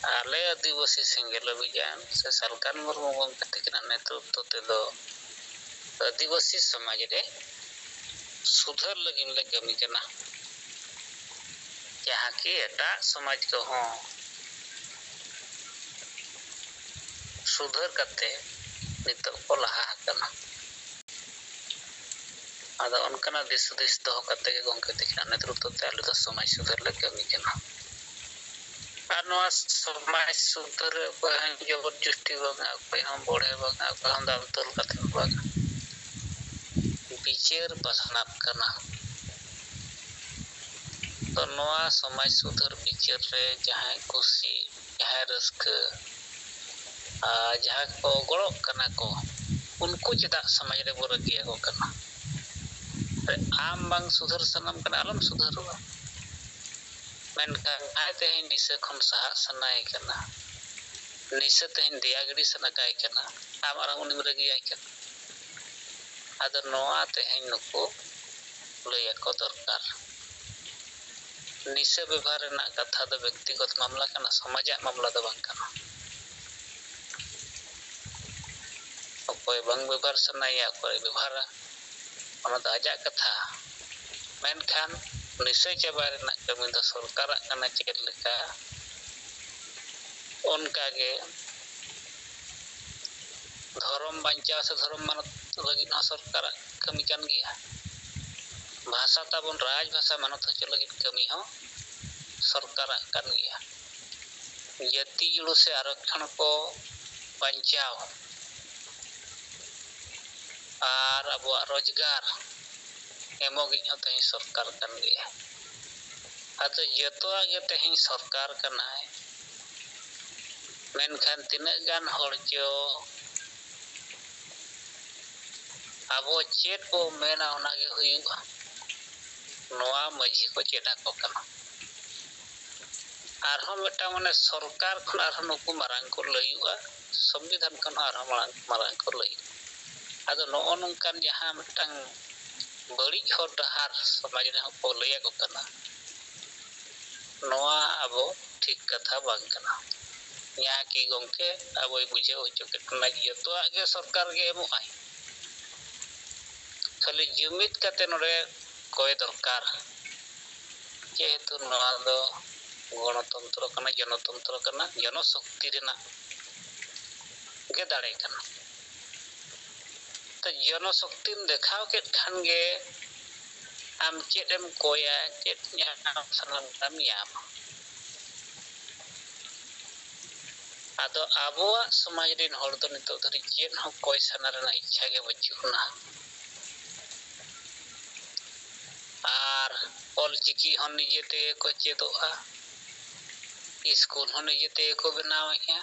आले आदिवासी सिंगल अभियान से सरकार मुर्मू गomke तिकिना नेतृत्व ते दो आदिवासी समाज रे सुधार लगिन ले कमी कना जहां कि एटा समाज को हो सुधार कते नितो को लहा कना ᱟᱫᱚ ᱚᱱᱠᱟᱱᱟᱜ ᱫᱤᱥ ᱦᱩᱫᱤᱥ ᱫᱚᱦᱚ ᱠᱟᱛᱮ ᱜᱮ ᱜᱚᱝᱠᱮ ᱛᱟᱹᱠᱤᱱᱟᱜ ᱱᱮᱛᱨᱚᱛᱛᱚ ᱛᱮ ᱟᱞᱮ ᱫᱚ ᱥᱚᱢᱟᱡᱽ ᱥᱩᱫᱷᱟᱹᱨ ᱞᱮ ᱠᱟᱹᱢᱤ ᱠᱟᱱᱟ ᱟᱨ ᱱᱚᱣᱟ ᱥᱚᱢᱟᱡᱽ ᱥᱩᱫᱷᱟᱹᱨ ᱨᱮ ᱚᱠᱚᱭ ᱦᱚᱸ ᱡᱚᱵᱚᱨ ᱡᱚᱥᱴᱤ ᱵᱟᱝᱟ ᱚᱠᱚᱭ ᱦᱚᱸ ᱵᱚᱲᱦᱮ ᱵᱟᱝᱟ ᱚᱠᱚᱭ ᱦᱚᱸ ᱫᱟᱞ ᱛᱚᱞ ᱠᱟᱛᱮ ᱵᱟᱝᱟ ᱵᱤᱪᱟᱹᱨ ᱯᱟᱥᱱᱟᱜ ᱠᱟᱱᱟ ᱛᱚ ᱱᱚᱣᱟ ᱥᱚᱢᱟᱡᱽ ᱥᱩᱫᱷᱟᱹᱨ ᱵᱤᱪᱟᱹᱨ ᱨᱮ ᱡᱟᱦᱟᱸᱭ ᱠᱩᱥᱤ ᱡᱟᱦᱟᱸᱭ ᱨᱟᱹᱥᱠᱟᱹ ᱟᱨ ᱡᱟᱦᱟᱸᱭ ᱠᱚ ᱜᱚᱲᱚᱜ ᱠᱟᱱᱟ ᱠᱚ उनको चेदा समाज रे बोर किया को करना आम बांग सुधर सनम कना आलम सुधरवा मेनखान आय तेहिन निसे खन सहा सनाय कना निसे तेहिन दिया गड़ी सना काय कना आम आरा उनिम रगी आय कना आदर नोआ तेहिन नुको लया को दरकार निसे व्यवहार ना कथा दो व्यक्तिगत मामला कना समाज मामला दो बांग कना कोई बंग व्यवहार सनाया कोई व्यवहार ona do aja katha menkhan nisoi chabar na kami do sarkar kana chet leka onka ge dhorom bancha se dhorom manat lagi na sarkar kami kan gya bahasa tabon raj bhasha manat hoche lagi kami ho sarkar kan gya jati julu se arakshon ko banchao আর আবুয়ার রোজগার এমগি তেহিন সরকার কান গিয়া আতো জতো আগে তেহিন সরকার কানায় মেনখান তিনা গান হড় চো আবো চেট বো মেনা ওনাগে হুইবা নোয়া মাঝি কো চেটা কো কানা আরহম এটা মানে সরকার খন আরহম নুকু মারাং কো লইবা সংবিধান খন আরহম মারাং কো লই ᱟᱫᱚ ᱱᱚᱜᱼᱚ ᱱᱚᱝᱠᱟᱱ ᱡᱟᱦᱟᱸ ᱢᱤᱫᱴᱟᱝ ᱵᱟᱹᱲᱤᱡ ᱦᱚᱨ ᱰᱟᱦᱟᱨ ᱥᱚᱢᱟᱡᱽ ᱨᱮᱦᱚᱸ ᱠᱚ ᱞᱟᱹᱭᱟᱠᱚ ᱠᱟᱱᱟ ᱱᱚᱣᱟ ᱟᱵᱚ ᱴᱷᱤᱠ ᱠᱟᱛᱷᱟ ᱵᱟᱝ ᱠᱟᱱᱟ ᱡᱟᱦᱟᱸ ᱠᱤ ᱜᱚᱝᱠᱮ ᱟᱵᱚᱭ ᱵᱩᱡᱷᱟᱹᱣ ᱦᱚᱪᱚ ᱠᱮᱫ ᱵᱚᱱᱟ ᱡᱚᱛᱚᱣᱟᱜ ᱜᱮ ᱥᱚᱨᱠᱟর ᱜᱮ ᱮᱢᱚᱜᱼᱟᱭ ᱠᱷᱟᱹᱞᱤ ᱡᱩᱢᱤᱫ ᱠᱟᱛᱮ ᱱᱚᱰᱮ ᱠᱚᱭ ᱫᱚᱨᱠᱟর ᱡᱮᱦᱮᱛᱩ ᱱᱚᱣᱟ ᱫᱚ গণতন্ত্র ᱠᱟᱱᱟ জনতন্ত্র ᱠᱟᱱᱟ জনশক্তি ᱨᱮᱱᱟᱜ ᱜᱮ ᱫᱟᱲᱮ ᱠᱟᱱᱟ तो जनशक्ति देखाव के खान गे आम चेदम कोया चेद न्याम सनम कामियाम आदो आबोआ समाज रिन हर दो नितो धरि चेद हो कोय सना रना इच्छा गे बचुना आर ऑल चिकी हन निजेते को चेदोआ स्कूल हन निजेते को बनावया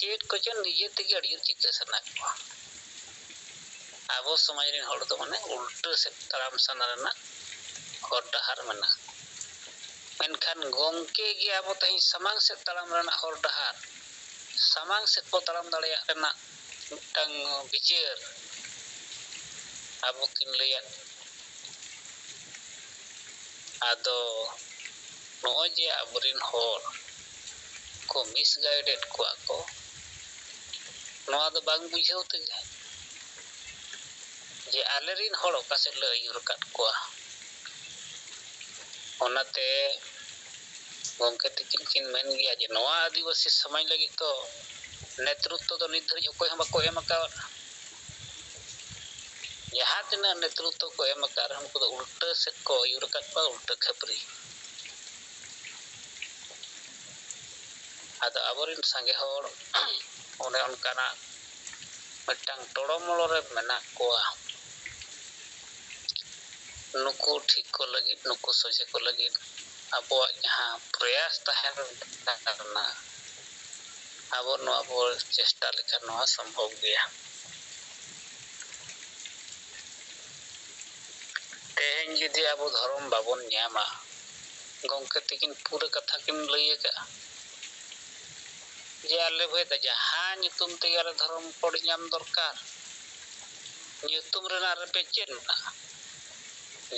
चेद को चन निजेते के अड़ियो चिका सना को आबो समाज रिन हर दो माने उल्टा से तराम सना रना हर डहार मना मेनखान गोंके गे आबो तही समांग से तराम रना हर डहार समांग से को तराम दाड़िया रना मिटंग बिचार आबो किन लया आदो नोय जे आबरिन हर को मिसगाइडेड को नोआ दो बांग बुझाव तेगे जे आलेरिन हर ओका से ले आयुर काट कोआ ओनाते गोंके तिकिन किन मेन गया जे नोआ आदिवासी समाज लगी तो नेतृत्व दो नित धरि ओकोय हम बको एम का जहां तिना नेतृत्व को एम का हमको तो उल्टा से को आयुर काट पा उल्टा खपरी आदो आबरिन संगे हर ओने उनकाना मिटंग टोड़ोमोड़ो रे मेना कोआ नुकु ठीक को लगी नुकु सोचे को लगी अब जहाँ प्रयास तहन करना अब नो अब चेष्टा लेखा नो संभव गया तेहन जुदी अब धर्म बाबन न्यामा गोंके तिकिन पूरा कथा किन लई का जे आले भय द जहाँ नितुम तैयार धर्म कोड न्याम दरकार नितुम रेना रे पेचेन ना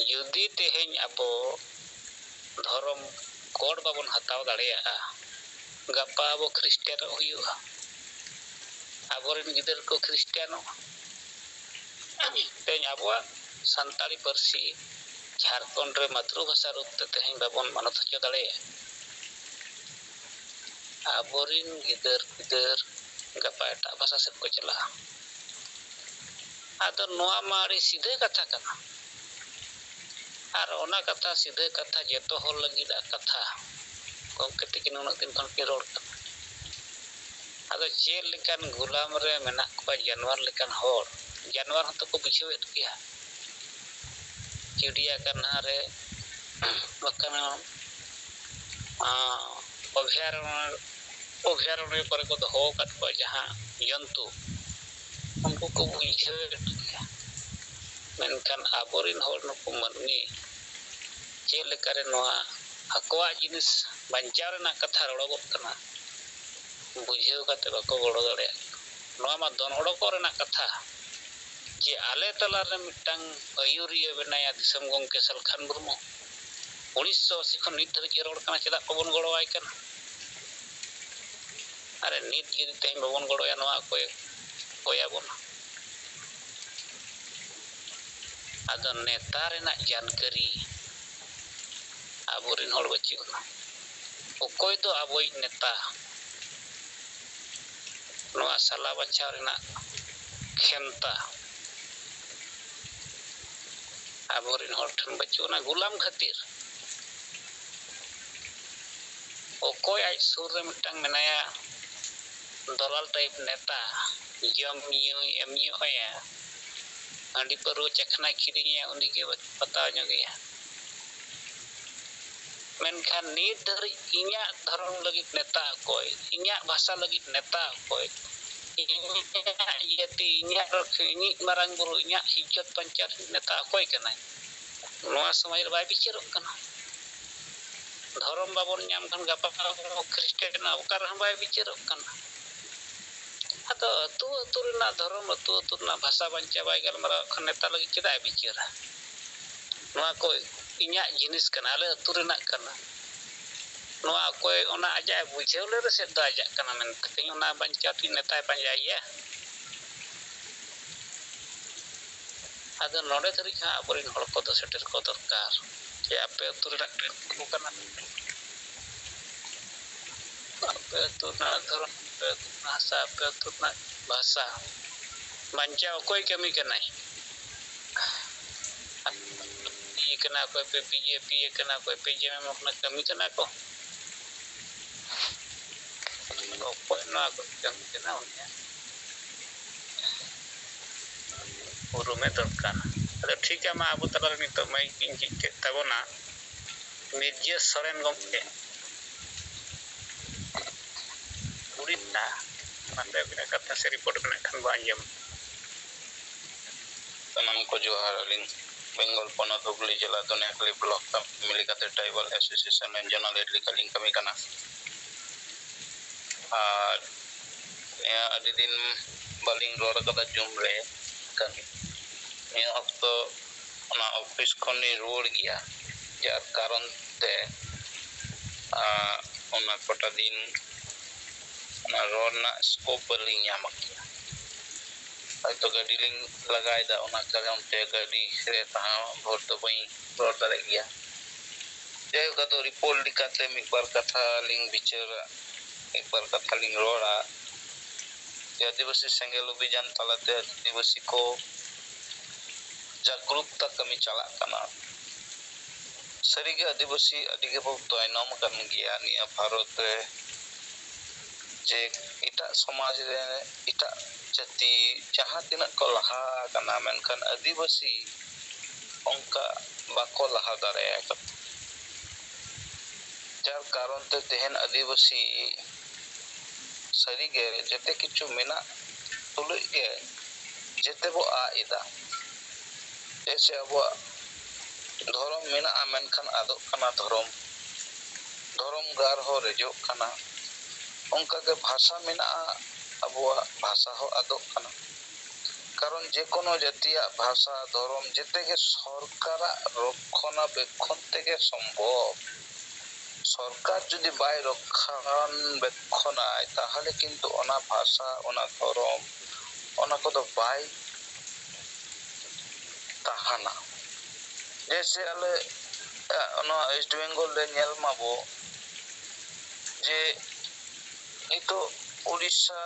जुदी तेहन अब धर्म कोड बाबन हताव दाड़िया गपा अब ख्रिस्टियन हुआ आबोरेन गिदर को ख्रिस्टियानो तेज अब सानताली पारसी झारखंड रे मातृभाषा रूप ते तेहन बाबन मानत हचो दाड़िया आबोरेन गिदर गिदर गपा एटा भाषा से को चला ᱟᱫᱚ ᱱᱚᱣᱟ ᱢᱟ ᱟᱹᱰᱤ ᱥᱤᱫᱷᱟᱹ ᱠᱟᱛᱷᱟ ᱠᱟᱱᱟ ᱟᱨ ᱚᱱᱟ ᱠᱟᱛᱷᱟ ᱥᱤᱫᱷᱟᱹ ᱠᱟᱛᱷᱟ ᱡᱚᱛᱚ ᱦᱚᱲ ᱞᱟᱹᱜᱤᱫᱟᱜ ᱠᱟᱛᱷᱟ ᱜᱚᱢᱠᱮ ᱛᱤᱠᱤᱱ ᱩᱱᱟᱹᱜ ᱫᱤᱱ ᱠᱷᱚᱱ ᱠᱤᱱ ᱨᱚᱲ ᱠᱟᱱᱟ ᱟᱫᱚ ᱪᱮᱫ ᱞᱮᱠᱟᱱ ᱜᱩᱞᱟᱢ ᱨᱮ ᱢᱮᱱᱟᱜ ᱠᱚᱣᱟ ᱡᱟᱱᱣᱟᱨ ᱞᱮᱠᱟᱱ ᱦᱚᱲ ᱡᱟᱱᱣᱟᱨ ᱦᱚᱸᱛᱚ ᱠᱚ ᱵᱩᱡᱷᱟᱹᱣᱮᱫ ᱜᱮᱭᱟ चिड़ियाखाना रे बखान अभयारण्य करे को दोहो काट को जहां जंतु उनको को बुझे मेनखान आबोरिन होर नुकु मनमी चेक लेकारे नोआ हकवा जिनिस बंचाव रेना कथा रड़ोगत कना बुझेव काते बाको गड़ो दड़े नोआ मा दोन ओडको रेना कथा जे आले तला रे मिटांग अयुरिया बनाया दिसम गंके सलखान मुर्मू 1980 खन नित धरि रोड कना चेदा कोबन गड़ोवाय कना अरे नित जदि तेम बबन गड़ोया नोआ कोय कोयाबन आदो नेता रेना जानकारी आबोरिन होड़ बचिउना ओकोय दो आबोय नेता नोआ साला बचाव रेना खेमता आबोरिन होड़ ठन बचिउना गुलाम खातिर ओकोय आज सुर रे मिटांग मेनाया दलाल टाइप नेता जम न्यू एमयू होया अंडी परो चखना खिरिया उनी के पता गया मेनखान नित धरि इन्या धर्म लगित नेता कोय इन्या भाषा लगित नेता कोय यति इन्या रखे इन्या मारंग बुरु इन्या इज्जत पंचायत नेता कोय कना नोआ समाज रे बाय बिचारो कना धर्म बाबन नाम खन गपा क्रिश्चियन ओकर हम बाय बिचारो कना अतो तू तुरना धर्म तू तुरना भाषा बंचा बाय गलमरा खन नेता लगी चेदा बिचारा नोआ को इन्या जिनिस कना ले तुरना कना नोआ कोय ओना आजा बुझेवले रे से दाजा कना मेन कहीं ओना बंचा ती नेता पंजाइया आदो नोडे धरि खा आबोरिन होड़ को दो सेटर को दरकार जे आपे तुरना को कना आपे तुरना धर्म भाषा पे तुरना भाषा बंचा कोई कमी कना ये कना कोई पे बीजेपी ये कना कोई पे जेएम अपना कमी कना को कोई ना को कमी कना होने उरु में दरकार अरे ठीक है मा आबो तला नि तो मैं किंची तबोना मिर्जा सरेन गमके उड़ीसा माने बिना कथा से रिपोर्ट में खन बांजम तमाम को जोहार अलिंग बेंगल पोनत हुगली जिला दोनेखली ब्लॉक का मिलिकाते ट्राइबल एसोसिएशन में जनरल एडली कलिंग कमी कना और या अडी दिन बालिंग रोर कदा जुमरे कमी ये हफ्तो ओना ऑफिस खनि रोड गया जार कारण ते ओना कोटा दिन ओना रोड ना स्कोप बलिंग याम किया तो गाड़ी लिंग लगाई दा ओना कारण ते गाड़ी रे ता भोर तो बई रोड दरे गया जे गदो रिपोर्ट लिखाते एक बार कथा लिंग बिचार एक बार कथा लिंग रोड़ा आदिवासी सेंगेल अभियान तलाते आदिवासी को जागरूकता कमी चला कना सरीगे आदिवासी अदिगे बहुत तायनम कन गया निया भारत रे जे इटा समाज रे इटा जाति जहां तिना को लहा कना मेनखान आदिवासी उनका बाको लहा दारे जार कारण ते तेहन आदिवासी सरीगे जते किछु मेना तुलुई गे जते बो आ इदा जैसे अब धर्म मेना मेनखान आदो कना धर्म गार हो रेजो कना उनका के भाषा मेना अब भाषा हो आदो कना कारण जे कोनो जातिया भाषा धर्म जते के सरकार रक्षणा बेक्षण तेगे संभव सरकार जदि बाय रक्षण बेक्षणाय ताहले किंतु ओना भाषा ओना धर्म ओना को दो बाय ताहाना जैसे अले वेस्ट बेंगल रे नेल माबो जे इतो उड़ीसा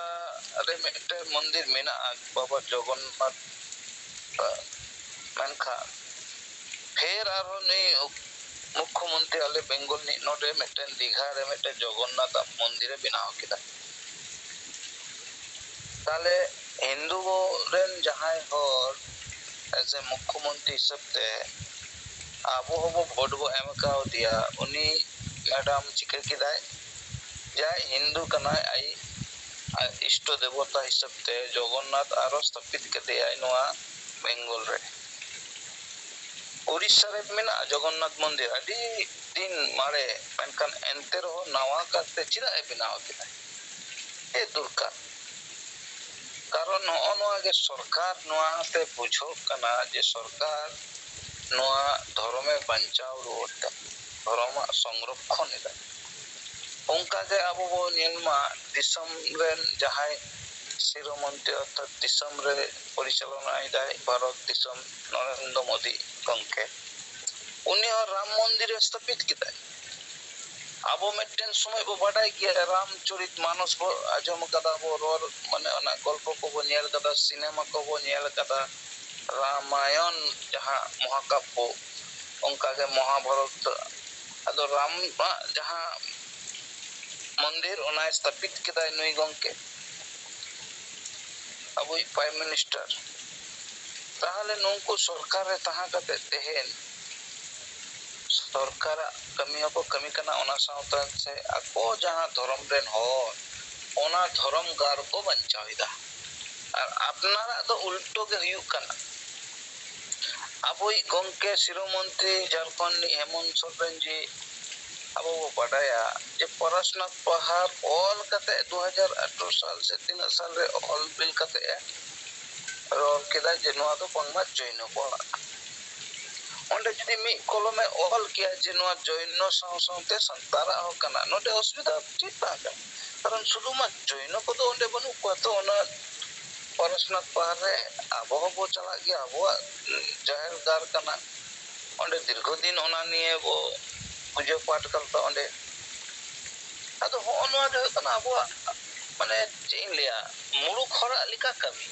रे मेटे मंदिर मेना बाबा जगन्नाथ menka फेर आरो नहीं मुख्यमंत्री आले बेंगल नि नोडे मिटन दीघा रे मिटन जगन्नाथ मंदिर बनाव किदा ताले हिंदू रेन जहां हर एज ए मुख्यमंत्री हिसाब ते आबो हबो भोट बो एम काव दिया उनी मैडम चिका किदाय जाय हिंदू कनाय आई इष्ट देवता हिसाब ते जगन्नाथ आरो स्थापित कदेय नोआ बेंगल रे उड़ीसा रे मेना जगन्नाथ मंदिर अडी दिन मारे मेनकान एंते रहो नवा करते चिदा ए बनाव किदाय ए दुर्का कारण नोआ के सरकार नोआ ते बुझो कना जे सरकार नोआ धर्मे बंचाव रोता धर्म संरक्षण इदा उनका के अब वो नियमा दिसम रेन जहाय शिरोमंत्री अर्थात दिसम रे परिचालना इदाय भारत दिसम नरेंद्र मोदी गंके उनी और राम मंदिर स्थापित किदा अब मेटेन समय बो बाडाय किया रामचरित मानस बो आजम कदा बो रोर माने ओना गल्प को बो नेल कदा सिनेमा को बो नेल कदा रामायण जहां महाकाव्य उनका के महाभारत अदो राम जहां मंदिर ओना स्थापित किदा नुई गंके अब प्राइम मिनिस्टर ताहले नुंको सरकार रे तहा कते तेहेन सरकार कमी को कमी कना ओना सावता से ako जहां धर्म रेन हो ओना धर्म गार को बंचाविदा और अपनारा तो उल्टो के हुयु कना अबोई गंके शिरोमंत्री झारखंड हेमंत सोरेन जी अब वो बढ़ाया जे परसनाथ पहाड़ ऑल कते 2018 साल से 3 साल रे ऑल बिल कते रोल केदा जे नोआ तो पंगमा जैन पड़ा ओंडे जदी मी कलमे ऑल किया जे नोआ जैन साउते संतारा हो कना नोटे असुविधा चिता का कारण शुरू मा जैन को तो ओंडे बनु को तो ओना परसनाथ पहाड़ रे आबो बो चला गया आबो जाहिर गार कना ओंडे दीर्घ दिन ओना निये वो पूजा पाठ करता ओंडे अदो होनवा दे कना आबो माने चेन लिया मुरुख हरा लिका कमी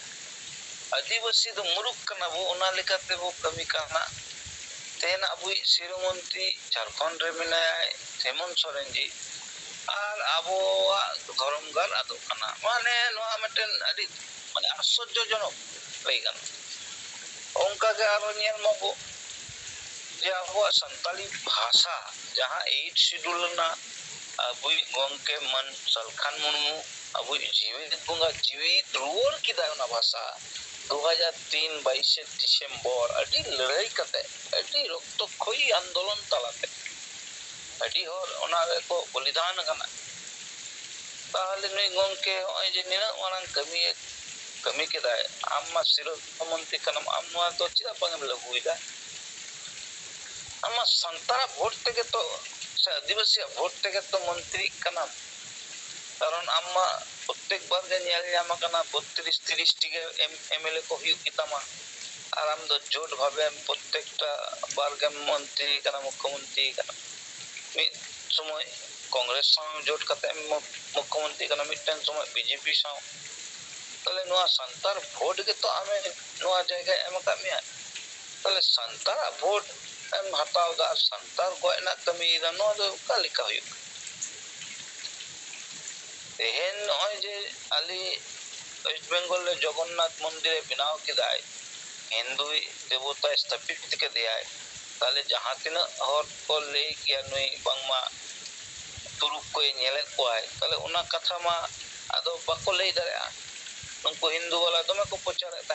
आदिवासी दो मुरुख कना वो ओना लिका ते वो कमी कना तेन अबुई शिरोमंत्री झारखंड रे मेनाय हेमंत सोरेन जी और आबो धर्मगार आदो कना माने नोआ मटेन अडी माने आश्चर्यजनक लैगन उनका के आरो नियल मबो जे आबो संताली भाषा जहां 8 शेड्यूल ना अबुई गंके मन सलखान मुर्मू अबुई जीवित बुंगा जीवित रुवर किदा ना भाषा 2003 22 दिसंबर अडी लड़ाई कते अडी रक्तक्षयी आंदोलन तलाते अडी हर ओना को बलिदान कना ताहले नै गंके ओय जे निना वारन कमी केदा आम्मा शिरोमंत्री कनम आम्मा तो चिदा पंगम लगुइदा आम्मा संतारा भोट तेगे तो से आदिवासी भोट तेगे तो मंत्री कनम कारण आम्मा प्रत्येक बार के न्याय आमा कना 32 30 टिके एमएलए को हुई कितामा आराम दो जोट भाबे प्रत्येकटा बार के मंत्री कना मुख्यमंत्री कना मी समय कांग्रेस साव जोट कते मुख्यमंत्री कना मिटन समय बीजेपी साव तले नोआ संतार भोट के तो आमे नोआ जगह एम कामिया तले संतार भोट एम हटाव दा संतार गोयना कमी दा नो दो कालिका हुई तेहेन ओय जे आली वेस्ट बेंगल ले जगन्नाथ मंदिर बनाव किदाय हिंदू देवता स्थापित के दिया ताले जहां तिना हर को ले किया नई बांगमा तुरुक को नेले कोय ताले उना कथा मा आदो बाको ले दरया उनको हिंदू वाला तो मैं को पचारे ता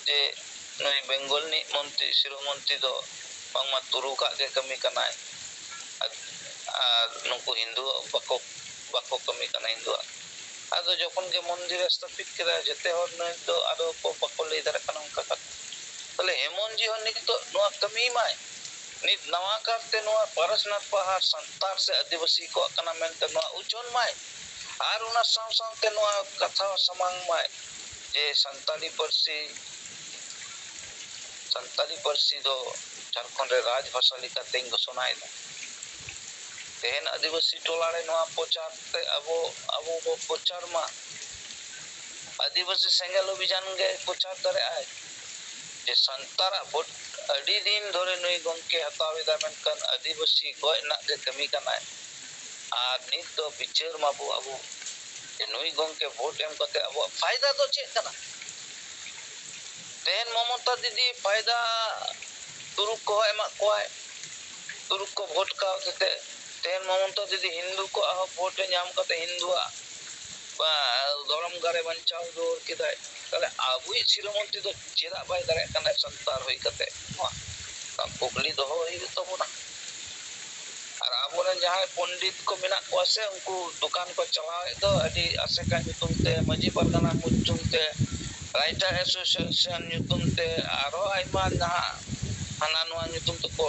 जे नई बेंगल नि मंत्री शिरोमंत्री दो बांगमा तुरुका के कमी कनाय नुको हिंदू बाको कमी कना हिंदू आदो जखन के मंदिर स्थापित केदा जते हर न दो आदो को बाको ले दर कना उनका तले हेमंत जी हन तो नोआ कमी माय नित नवा करते नोआ परसनाथ पहाड़ संतार से आदिवासी को कना मेनते नोआ उचन माय आर उना सावते नोआ कथा समांग माय जे संताली परसी दो झारखंड रे राजभाषा लिका तें घोषणाय दा तेन आदिवासी टोला रे नोआ प्रचार ते अबो को प्रचार मा आदिवासी सेंगल अभियान गे प्रचार करे आय ᱡᱮ ᱥᱟᱱᱛᱟᱲᱟᱜ ᱵᱷᱳᱴ ᱟᱹᱰᱤ ᱫᱤᱱ ᱫᱷᱚᱨᱮ ᱱᱩᱭ ᱜᱚᱝᱠᱮ ᱦᱟᱛᱟᱣ ᱮᱫᱟ, ᱢᱮᱱᱠᱷᱟᱱ ᱟᱹᱫᱤᱵᱟᱹᱥᱤ ᱜᱚᱡ ᱨᱮᱱᱟᱜ ᱜᱮ ᱠᱟᱹᱢᱤ ᱠᱟᱱᱟᱭ᱾ ᱟᱨ ᱱᱤᱛ ᱫᱚ ᱵᱤᱪᱟᱹᱨ ᱢᱟᱵᱚ ᱟᱵᱚ ᱡᱮ ᱱᱩᱭ ᱜᱚᱝᱠᱮ ᱵᱷᱳᱴ ᱮᱢ ᱠᱟᱛᱮ ᱟᱵᱚᱣᱟᱜ ᱯᱷᱟᱭᱫᱟ ᱫᱚ ᱪᱮᱫ ᱠᱟᱱᱟ? ᱛᱮᱦᱮᱧ ᱢᱚᱢᱚᱛᱟ ᱫᱤᱫᱤ ᱯᱷᱟᱭᱫᱟ ᱛᱩᱨᱩᱠ ᱠᱚ ᱮᱢᱟᱜ ᱠᱚᱣᱟᱭ, ᱛᱩᱨᱩᱠ ᱠᱚ ᱵᱷᱳᱴ ᱠᱟᱣᱫᱮ ᱛᱮ ᱛᱮᱦᱮᱧ ᱢᱚᱢᱚᱛᱟ ᱫᱤᱫᱤ ᱦᱤᱱᱫᱩ ᱠᱚᱣᱟᱜ ᱦᱚᱸ ᱵᱷᱳᱴ ᱧᱟᱢ ᱠᱟᱛᱮ ᱦᱤᱱᱫᱩᱣᱟᱜ ᱫᱷᱚᱨᱚᱢ ᱜᱟᱲᱮ ᱵᱟᱧᱪᱟᱣ ᱨᱩᱣᱟᱹᱲ ᱠᱮᱫᱟᱭ᱾ ᱛᱟᱦᱞᱮ ᱟᱵᱚᱭᱤᱡ ᱥᱤᱨᱟᱹᱢᱚᱱᱛᱨᱤ ᱫᱚ ᱪᱮᱫᱟᱜ ᱵᱟᱭ ᱫᱟᱲᱮᱭᱟᱜ ᱠᱟᱱᱟ ᱥᱟᱱᱛᱟᱲ ᱦᱩᱭ ᱠᱟᱛᱮ? ᱱᱚᱣᱟ ᱠᱩᱠᱞᱤ ᱫᱚᱦᱚ ᱦᱩᱭᱩᱜ ᱛᱟᱵᱚᱱᱟ᱾ ᱟᱨ ᱟᱵᱚᱨᱮᱱ ᱡᱟᱦᱟᱸᱭ Pandit ko menak kuwa se ungku dukan ko chalaw do adi asekan nyutum te maji pargana nyutum te writer association nyutum te aro aima naha hana noa nyutum te ko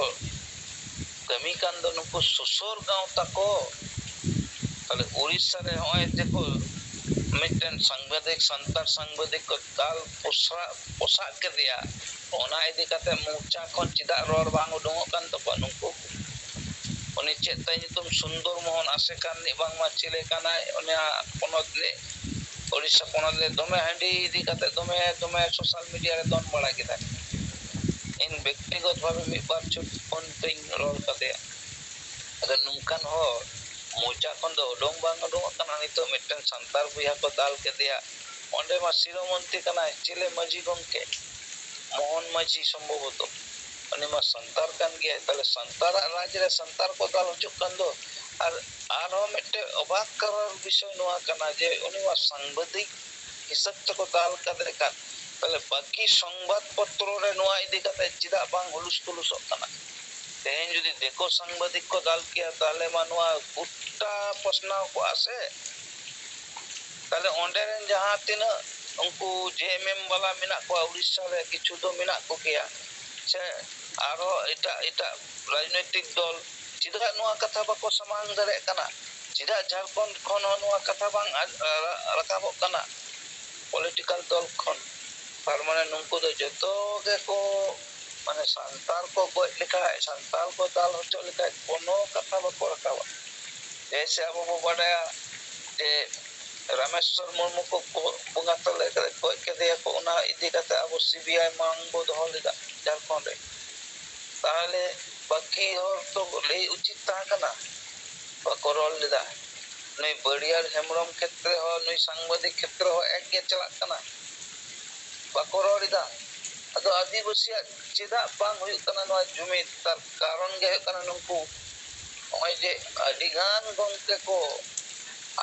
kami kan do nuku susur gaw tako tale Orissa re hoy deko mitten sangbadik santar sangbadik ko dal posak ke dia ona idi kate mucha kon cidak ror bang udungok kan toko nungku oni cek tay nyutum Sundor Mohon Asekan ni bang machile kanai oni ponot le Orissa ponot le dome handi idi kate dome social media re don bala kita in ব্যক্তিগত ভাবে মিবার চুপ পন্তিং রল kate ada nungkan ho mocha kon do dong bang dong kana nito mitten santar buya ko dal ke dia onde ma siromonti kana chile maji gongke Mohon Maji সম্ভবত oni ma santar kan ge tale santar raj re santar ko dal hojuk kan do aro mette obak karar bishoy noa kana je oni ma sangbadik hisab te ko dal kadre kan tale baki সংবাদ পত্র re noa idi kate chida bang hulus tulusok kana tehen jodi deko sangbadik ko dal kiya tale ma noa gutta pasnaw ko ase tale onde ren jaha tina unku JMM wala menak ko Orissa re kichu do menak ko kiya se aro eta rajnaitik dol chida noa katha bako samang dare kana chida Jharkhand khon noa katha bang rakabok kana political dol khon parmane nungku do joto ge ko mane santar ko goj lekha santal ko dal hocho lekha kono katha bako rakaba jese abo bo badaya je Rameshwar Murmu ko bunga tole goj ke dia ko ona idi kate abo CBI mang bo doho leda Jharkhand re তাহলে বাকি হর তো লই উচিত তাহা কানা বা করল লিদা নই বড়িয়ার হেমরম ক্ষেত্রে হ নই সাংবাদিক ক্ষেত্রে হ এক গে চালাক কানা বা করল লিদা আদো আদিবাসী চেদা বাং হুয়ুক কানা নয় জুমিত তার কারণ গে হুয়ুক কানা নুকু ওই যে আদিগান গংকে কো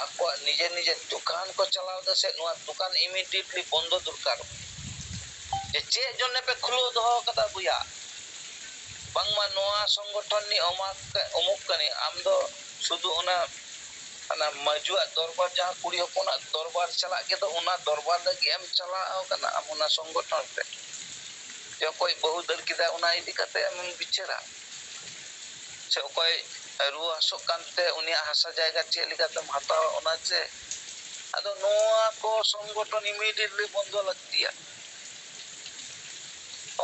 আকwa নিজে নিজে দোকান কো চালাও দছে নোয়া দোকান ইমিডিয়েটলি বন্ধ দরকার যে চে জন্য পে খুলো দহ কথা বুয়া bangma noa সংগঠন ni omuk kani amdo sudu ona ana majua dorbar jaha kuri hopona dorbar chalak ke to ona dorbar lagi em chalao kana amona সংগঠন te je koi bahu dar kida ona idi kate am bicara se koi ruwa hasuk kante uni hasa jayga che likate hataw ona che ado noa ko সংগঠন immediately bondo laktiya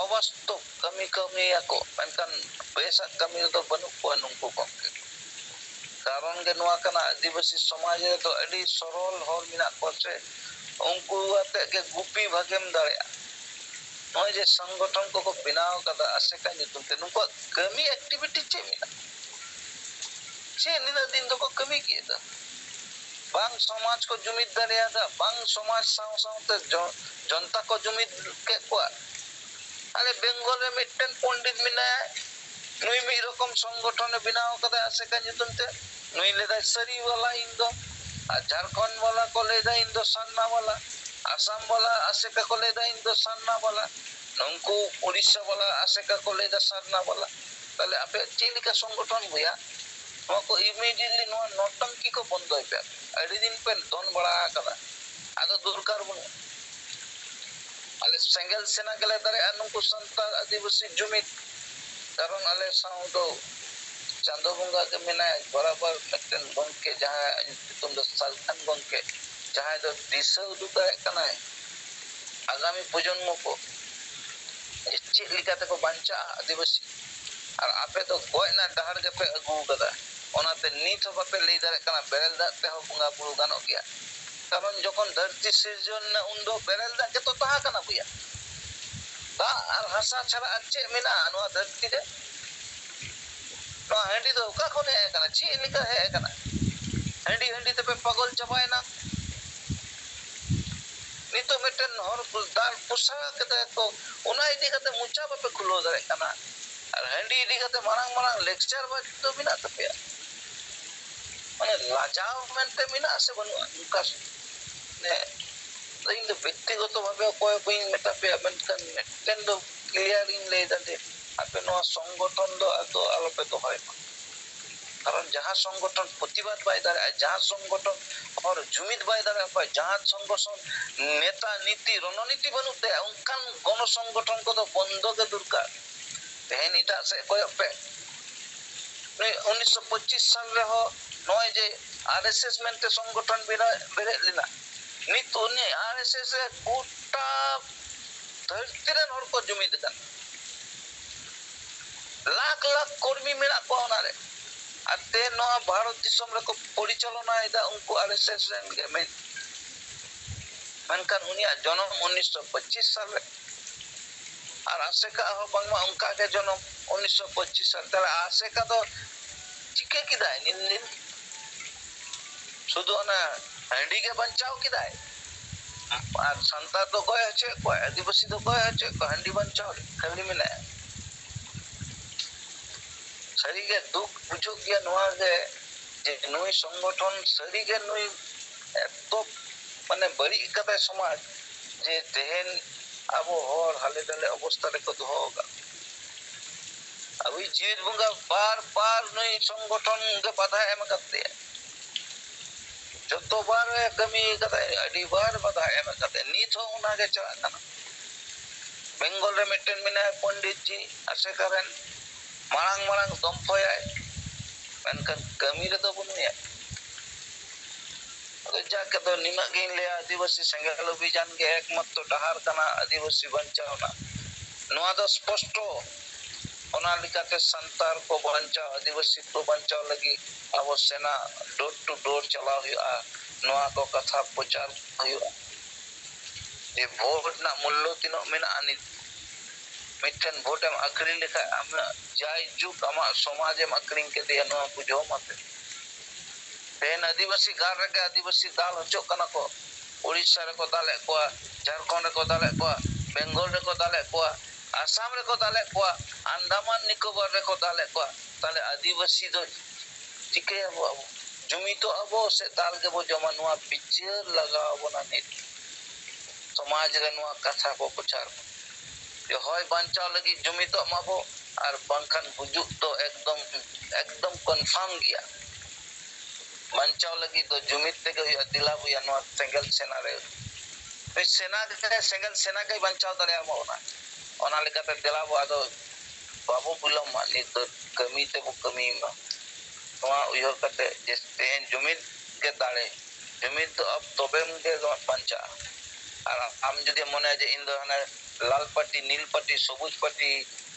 অবাস্তব kami ako menkan besak kami do banuk ko nungku gongke karon ge noa kana adivasi samaj re to adi sorol hor minak ko se ungku ate ge gupi bhagem darea noy je সংগঠন ko binaw kada aseka nyutum te nungku kami activity che mina che nina din do ko kami ki da bang samaj ko jumid darea da bang samaj saw te jonta ko jumid ke ko ale Bengal re mitten pondit minaya nui mi rokom সংগঠন binaw kada aseka nyutum te nui leda sari wala indo Jharkhand wala ko leda indo sanna wala Assam wala aseka ko leda indo sanna wala nungku Orissa wala aseka ko leda sanna wala tale ape chilika সংগঠন buya no ko immediately no notanki ko bondo ipe adi din pen don bada kada ado durkar bunu ale sengel sena gele dare anungku santal adivasi jumit karon ale saw do chando bunga ke mena barabar mitten gongke jaha tum do salkan gongke jaha do disa udu dare kana agami projonmo ko chit likate ko bancha adivasi ar ape to goj na dahar ge pe agu kada onate nit ho bape lei dare kana berel da te ho bunga bulu ganok gya karon jokon dharti sirjon na undo berel da ke to taha kana buya ᱫᱟᱜ ᱟᱨ ᱦᱟᱥᱟ ᱪᱷᱟᱲᱟ ᱟᱨ ᱪᱮᱫ ᱢᱮᱱᱟᱜᱼᱟ ᱱᱚᱣᱟ ᱫᱷᱟᱹᱨᱛᱤ ᱨᱮ? ᱱᱚᱣᱟ ᱦᱟᱺᱰᱤ ᱫᱚ ᱚᱠᱟ ᱠᱷᱚᱱ ᱦᱮᱡ ᱟᱠᱟᱱᱟ? ᱪᱮᱫ ᱞᱮᱠᱟ ᱦᱮᱡ ᱟᱠᱟᱱᱟ? ᱦᱟᱺᱰᱤ ᱛᱮᱯᱮ ᱯᱟᱜᱚᱞ ᱪᱟᱵᱟᱭᱮᱱᱟ। ᱱᱤᱛᱚᱜ ᱢᱤᱫᱴᱮᱱ ᱦᱚᱲ ᱫᱟᱞ ᱯᱚᱥᱟ ᱠᱟᱛᱮ ᱠᱚ ᱚᱱᱟ ᱤᱫᱤ ᱠᱟᱛᱮ ᱢᱚᱪᱟ ᱵᱟᱯᱮ ᱠᱷᱩᱞᱟᱹᱣ ᱫᱟᱲᱮᱭᱟᱜ ᱠᱟᱱᱟ। ᱟᱨ ᱦᱟᱺᱰᱤ ᱤᱫᱤ ᱠᱟᱛᱮ ᱢᱟᱨᱟᱝ ᱞᱮᱠᱪᱟᱨ ᱫᱚ ᱢᱮᱱᱟᱜ ᱛᱟᱯᱮᱭᱟ। ᱢᱟᱱᱮ ᱞᱟᱡᱟᱣ ᱢᱮᱱᱛᱮ ᱢᱮᱱᱟᱜ ᱥᱮ ᱵᱟᱹᱱᱩᱜᱼᱟ? ᱚᱱᱠᱟ ᱤᱧ ᱫᱚ ᱵᱮᱠᱛᱤᱜᱚᱛᱚ ᱵᱷᱟবে ᱚᱠᱚᱭ ᱵᱟᱹᱧ ᱢᱮᱛᱟ ᱯᱮᱭᱟ, ᱢᱮᱱᱠᱷᱟन ᱢᱤᱫᱴᱮᱱ ᱫᱚ ᱠᱞᱤᱭᱟᱨ ᱤᱧ ᱞᱟᱹᱭᱫᱟ ᱡᱮ ᱟᱯᱮ ᱱᱚᱣᱟ ᱥᱚᱝᱜᱚᱴᱷᱚᱱ ᱫᱚ ᱟᱫᱚ ᱟᱞᱚᱯᱮ ᱫᱚᱦᱚᱭ ᱢᱟ। কারণ যাহা সংগঠন প্রতিবাদ বাই দাঁড়ায়, যাহা সংগঠন হর জুমিদ বাই দাঁড়ায়, যাহা সংগঠন নেতা নীতি রণনীতি বানুক তে অনকান গণসংগঠন কদো বন্ধ গে দরকার। তেহেন ইটা সে কয়ᱚᱜ ᱯᱮ 1925 সাল রে ᱦᱚ নয় যে আরএসএস মেনতে সংগঠন বেড়ে লেনা। নিত উনি আরএসএস রে গোটা ধরতি রেন হor ko জুমিদ কান। লাখ লাখ কর্মী মেনাᱜ ᱠᱚᱣᱟ ᱚᱱᱟ ᱨᱮ। আর তে নয়া ভারত দিশম রে ko পরিচালনা এদা উনকু আরএসএস রেন গে মেনখান উনিয়াᱜ জনম 1925 সাল রে। আর আশেকা ᱦᱚ ᱵᱟᱝᱢᱟ ᱚᱱᱠᱟ ᱜᱮ ᱡᱚᱱᱚᱢ 1925 সাল। তাহলে আশেকা ᱫᱚ চিকে কিদায় নিন শুধু না হাᱺডি গে বাঁচাও কিদায়। আর সান্তার ᱫᱚ ᱜᱚᱡ ᱦᱚᱪᱚᱭᱮᱫ ᱠᱚᱣᱟ, আদিবাসী ᱫᱚ ᱜᱚᱡ ᱦᱚᱪᱚᱭᱮᱫ ᱠᱚᱣᱟ, হাᱺডি বাঁচাও খালি মেনাᱭᱟ। সারিগে দুঃখ বুঝুক গিয়া নোয়া গে যে নুই সংগঠন সারিগে নুই এত মানে বাড়িᱡ কাদায় সমাজ যে তেহেন আবো হর হালে ডালে অবস্থা রেকো দᱚᱦᱚ ᱟᱠᱟᱫ। আবুই জিত বঙ্গা বার নুই সংগঠন গে বাধা এম কাতে যতবার কামি কাদায় আডি বার বাধা এম কাতে নিত ᱦᱚᱸ ᱚᱱᱟ ᱜᱮ ᱪᱟᱞᱟᱜ ᱠᱟᱱᱟ। বেঙ্গল রে মিটেন মেনায় পণ্ডিত জি আশেকা রেন মারাং দম্ফয়ায় মেনখান কামি রে ᱫᱚ ᱵᱟᱹᱱᱩᱭᱟ। যাকে তো নিনা গেইন লেয়া আদিবাসী সেঙ্গেল অভিযান গে একমাত্র ডাহার কানা আদিবাসী বাঞ্চাওনা। নোয়া ᱫᱚ স্পষ্ট ᱚᱱᱟ ᱞᱮᱠᱟᱛᱮ ᱥᱟᱱᱛᱟᱲ ᱠᱚ ᱵᱟᱧᱪᱟᱣ ᱟᱹᱫᱤᱵᱟᱹᱥᱤ ᱠᱚ ᱵᱟᱧᱪᱟᱣ ᱞᱟᱹᱜᱤᱫ ᱟᱵᱚ ᱥᱮᱱᱟ ᱰᱳᱨ ᱴᱩ ᱰᱳᱨ ᱪᱟᱞᱟᱣ ᱦᱩᱭᱩᱜᱼᱟ। ᱱᱚᱣᱟ ᱠᱚ ᱠᱟᱛᱷᱟ ᱯᱨᱚᱪᱟᱨ ᱦᱩᱭᱩᱜᱼᱟ ᱡᱮ ᱵᱷᱳᱴ ᱨᱮᱱᱟᱜ ᱢূল্য ᱛᱤᱱᱟᱹᱜ ᱢᱮᱱᱟᱜᱼᱟ। ᱱᱤᱛ ᱢᱤᱫᱴᱮᱱ ᱵᱷᱳᱴ ᱮᱢ ᱟᱹᱠᱷᱨᱤᱧ ᱞᱮᱠᱷᱟᱱ ᱟᱢᱟᱜ ᱡᱟᱭ ᱡᱩᱜᱽ ᱟᱢᱟᱜ ᱥᱚᱢᱟᱡᱽ ᱮᱢ ᱟᱹᱠᱷᱨᱤᱧ ᱠᱮᱫᱮᱭᱟ, ᱱᱚᱣᱟ ᱵᱩᱡᱷᱟᱹᱣ ᱢᱟᱯᱮ। तेन आदिवासी गार रे आदिवासी दाल हचोक कना को। उड़ीसा रे को दाले कोआ, झारखंड रे को दाले कोआ, बेंगल रे को दाले कोआ, आसाम रे को दाले कोआ, अंडमान निकोबार रे को दाले कोआ। ताले आदिवासी दो चिके अबो जुमी तो अबो से दाल के बो जमा नुआ बिचार लगाव बना नित समाज रे नुआ कथा को प्रचार जे होय बांचाव लगी जुमी तो माबो और बांखान बुजुक तो एकदम कन्फर्म गया। बांचाव लगी तो जुमित ते गई दिला बुया नो सेंगल सेना रे सेना के सेंगल सेना के बांचाव दरे आमोना ओना लेकाते दिला बो आदो बाबू बुलम मानी तो कमी ते बो कमी मा नोआ उयहर कते जे जुमित के दाड़े जुमित तो अब तोबेम के बांचा। और आम जदि मने जे इन दो हने लाल पट्टी नील पट्टी सबुज पट्टी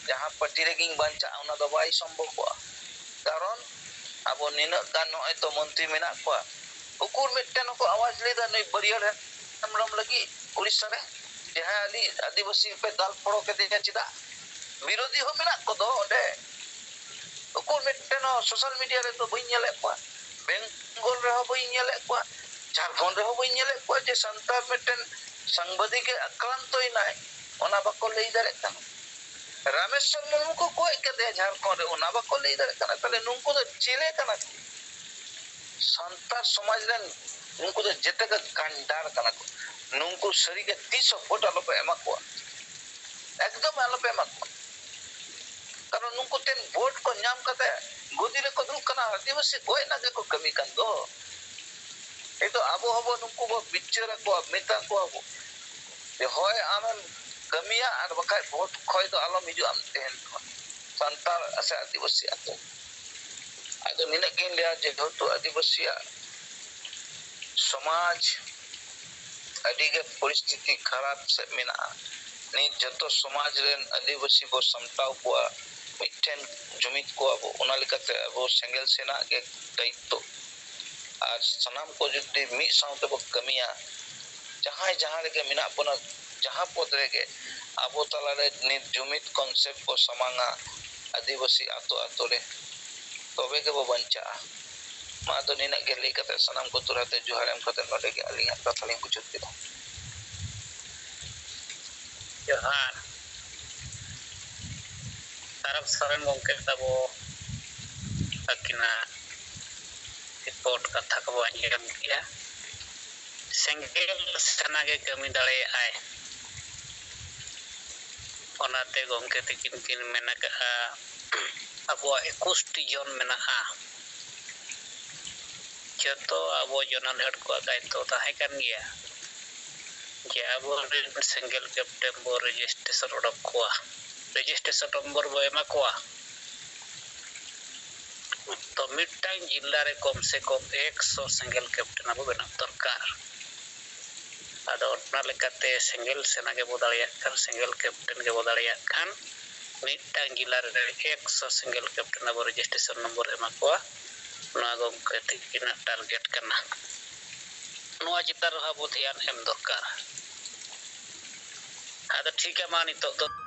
जहां पट्टी रे गिंग बांचा ओना दो बाई संभव बा। कारण अब निना गान नय तो मंत्री मेना को उकुर मिटन को आवाज लेदा नय बरियर हमरम लगी उड़ीसा रे जहां अली आदिवासी पे दाल पड़ो के दे चिदा विरोधी हो मेना को दो ओडे उकुर मिटन सोशल मीडिया रे तो बई नेले को बेंगल रे हो बई नेले को झारखंड रे हो बई नेले को जे संतार मिटन संवादी के आक्रांतोय नाय ओना बाको लई दारे काना। रामेश्वर मुर्मू को कोई के दे झारखंड ओना बाको लई दारे काना। ताले नुंको दो चेले काना संतार समाज रे नुंको दो जेते का कांडार काना को नुंको सरी के 30 फुट आलो पे एमा को एकदम आलो पे एमा को। कारण नुंको तेन वोट को नाम कते गोदी रे को दु काना आदिवासी गोय ना के को कमी कान दो ए तो आबो हबो नुंको बो बिचार को मेता को आबो जे होय आमें कमिया और बखाय वोट खोय तो आलो मिजु आम तेन संतार असे आदिवासी आतो आदो निना किन लिया जे तो आदिवासी समाज अडिगे परिस्थिति खराब से मिना नि जतो समाज रेन आदिवासी को समटाव को मिठन जुमित को अब ओना लेकाते अब सेंगल सेना के दायित्व और सनाम को जुदी मी साउते बो कमिया जहां रे के मिना बना जहां पद रे के abo talare nit jumit konsep ko samanga adibasi ato re tobe ke bo banca'a ma ado nina ge lei kate sanam ko turate johar em kate node ge alingat katha ling pucut kida Johar Sarap Soren gongke tabo akina report katha ko anjam kia senggel sanage kami daᱲᱮᱭᱟᱜᱼᱟᱭ onate gongke tikin kin menaka abo 21 jon mena'a joto abo jonan herd ko daito tahe kan gea je abo senggel kapten bo registration odok koa registration nomor bo ema koa to midtang jilla re kom se kom 100 senggel kapten abo benam dorkar ado ona lekate senggel senage bo daᱲᱮᱭᱟᱜ senggel kapten ge bo daᱲᱮᱭᱟᱜ midtang jilla re 100 senggel kapten abo registration nomor ema koa noa gongke tikina target kana noa chitar abo dhyan em dorkar ado thik ma nitok do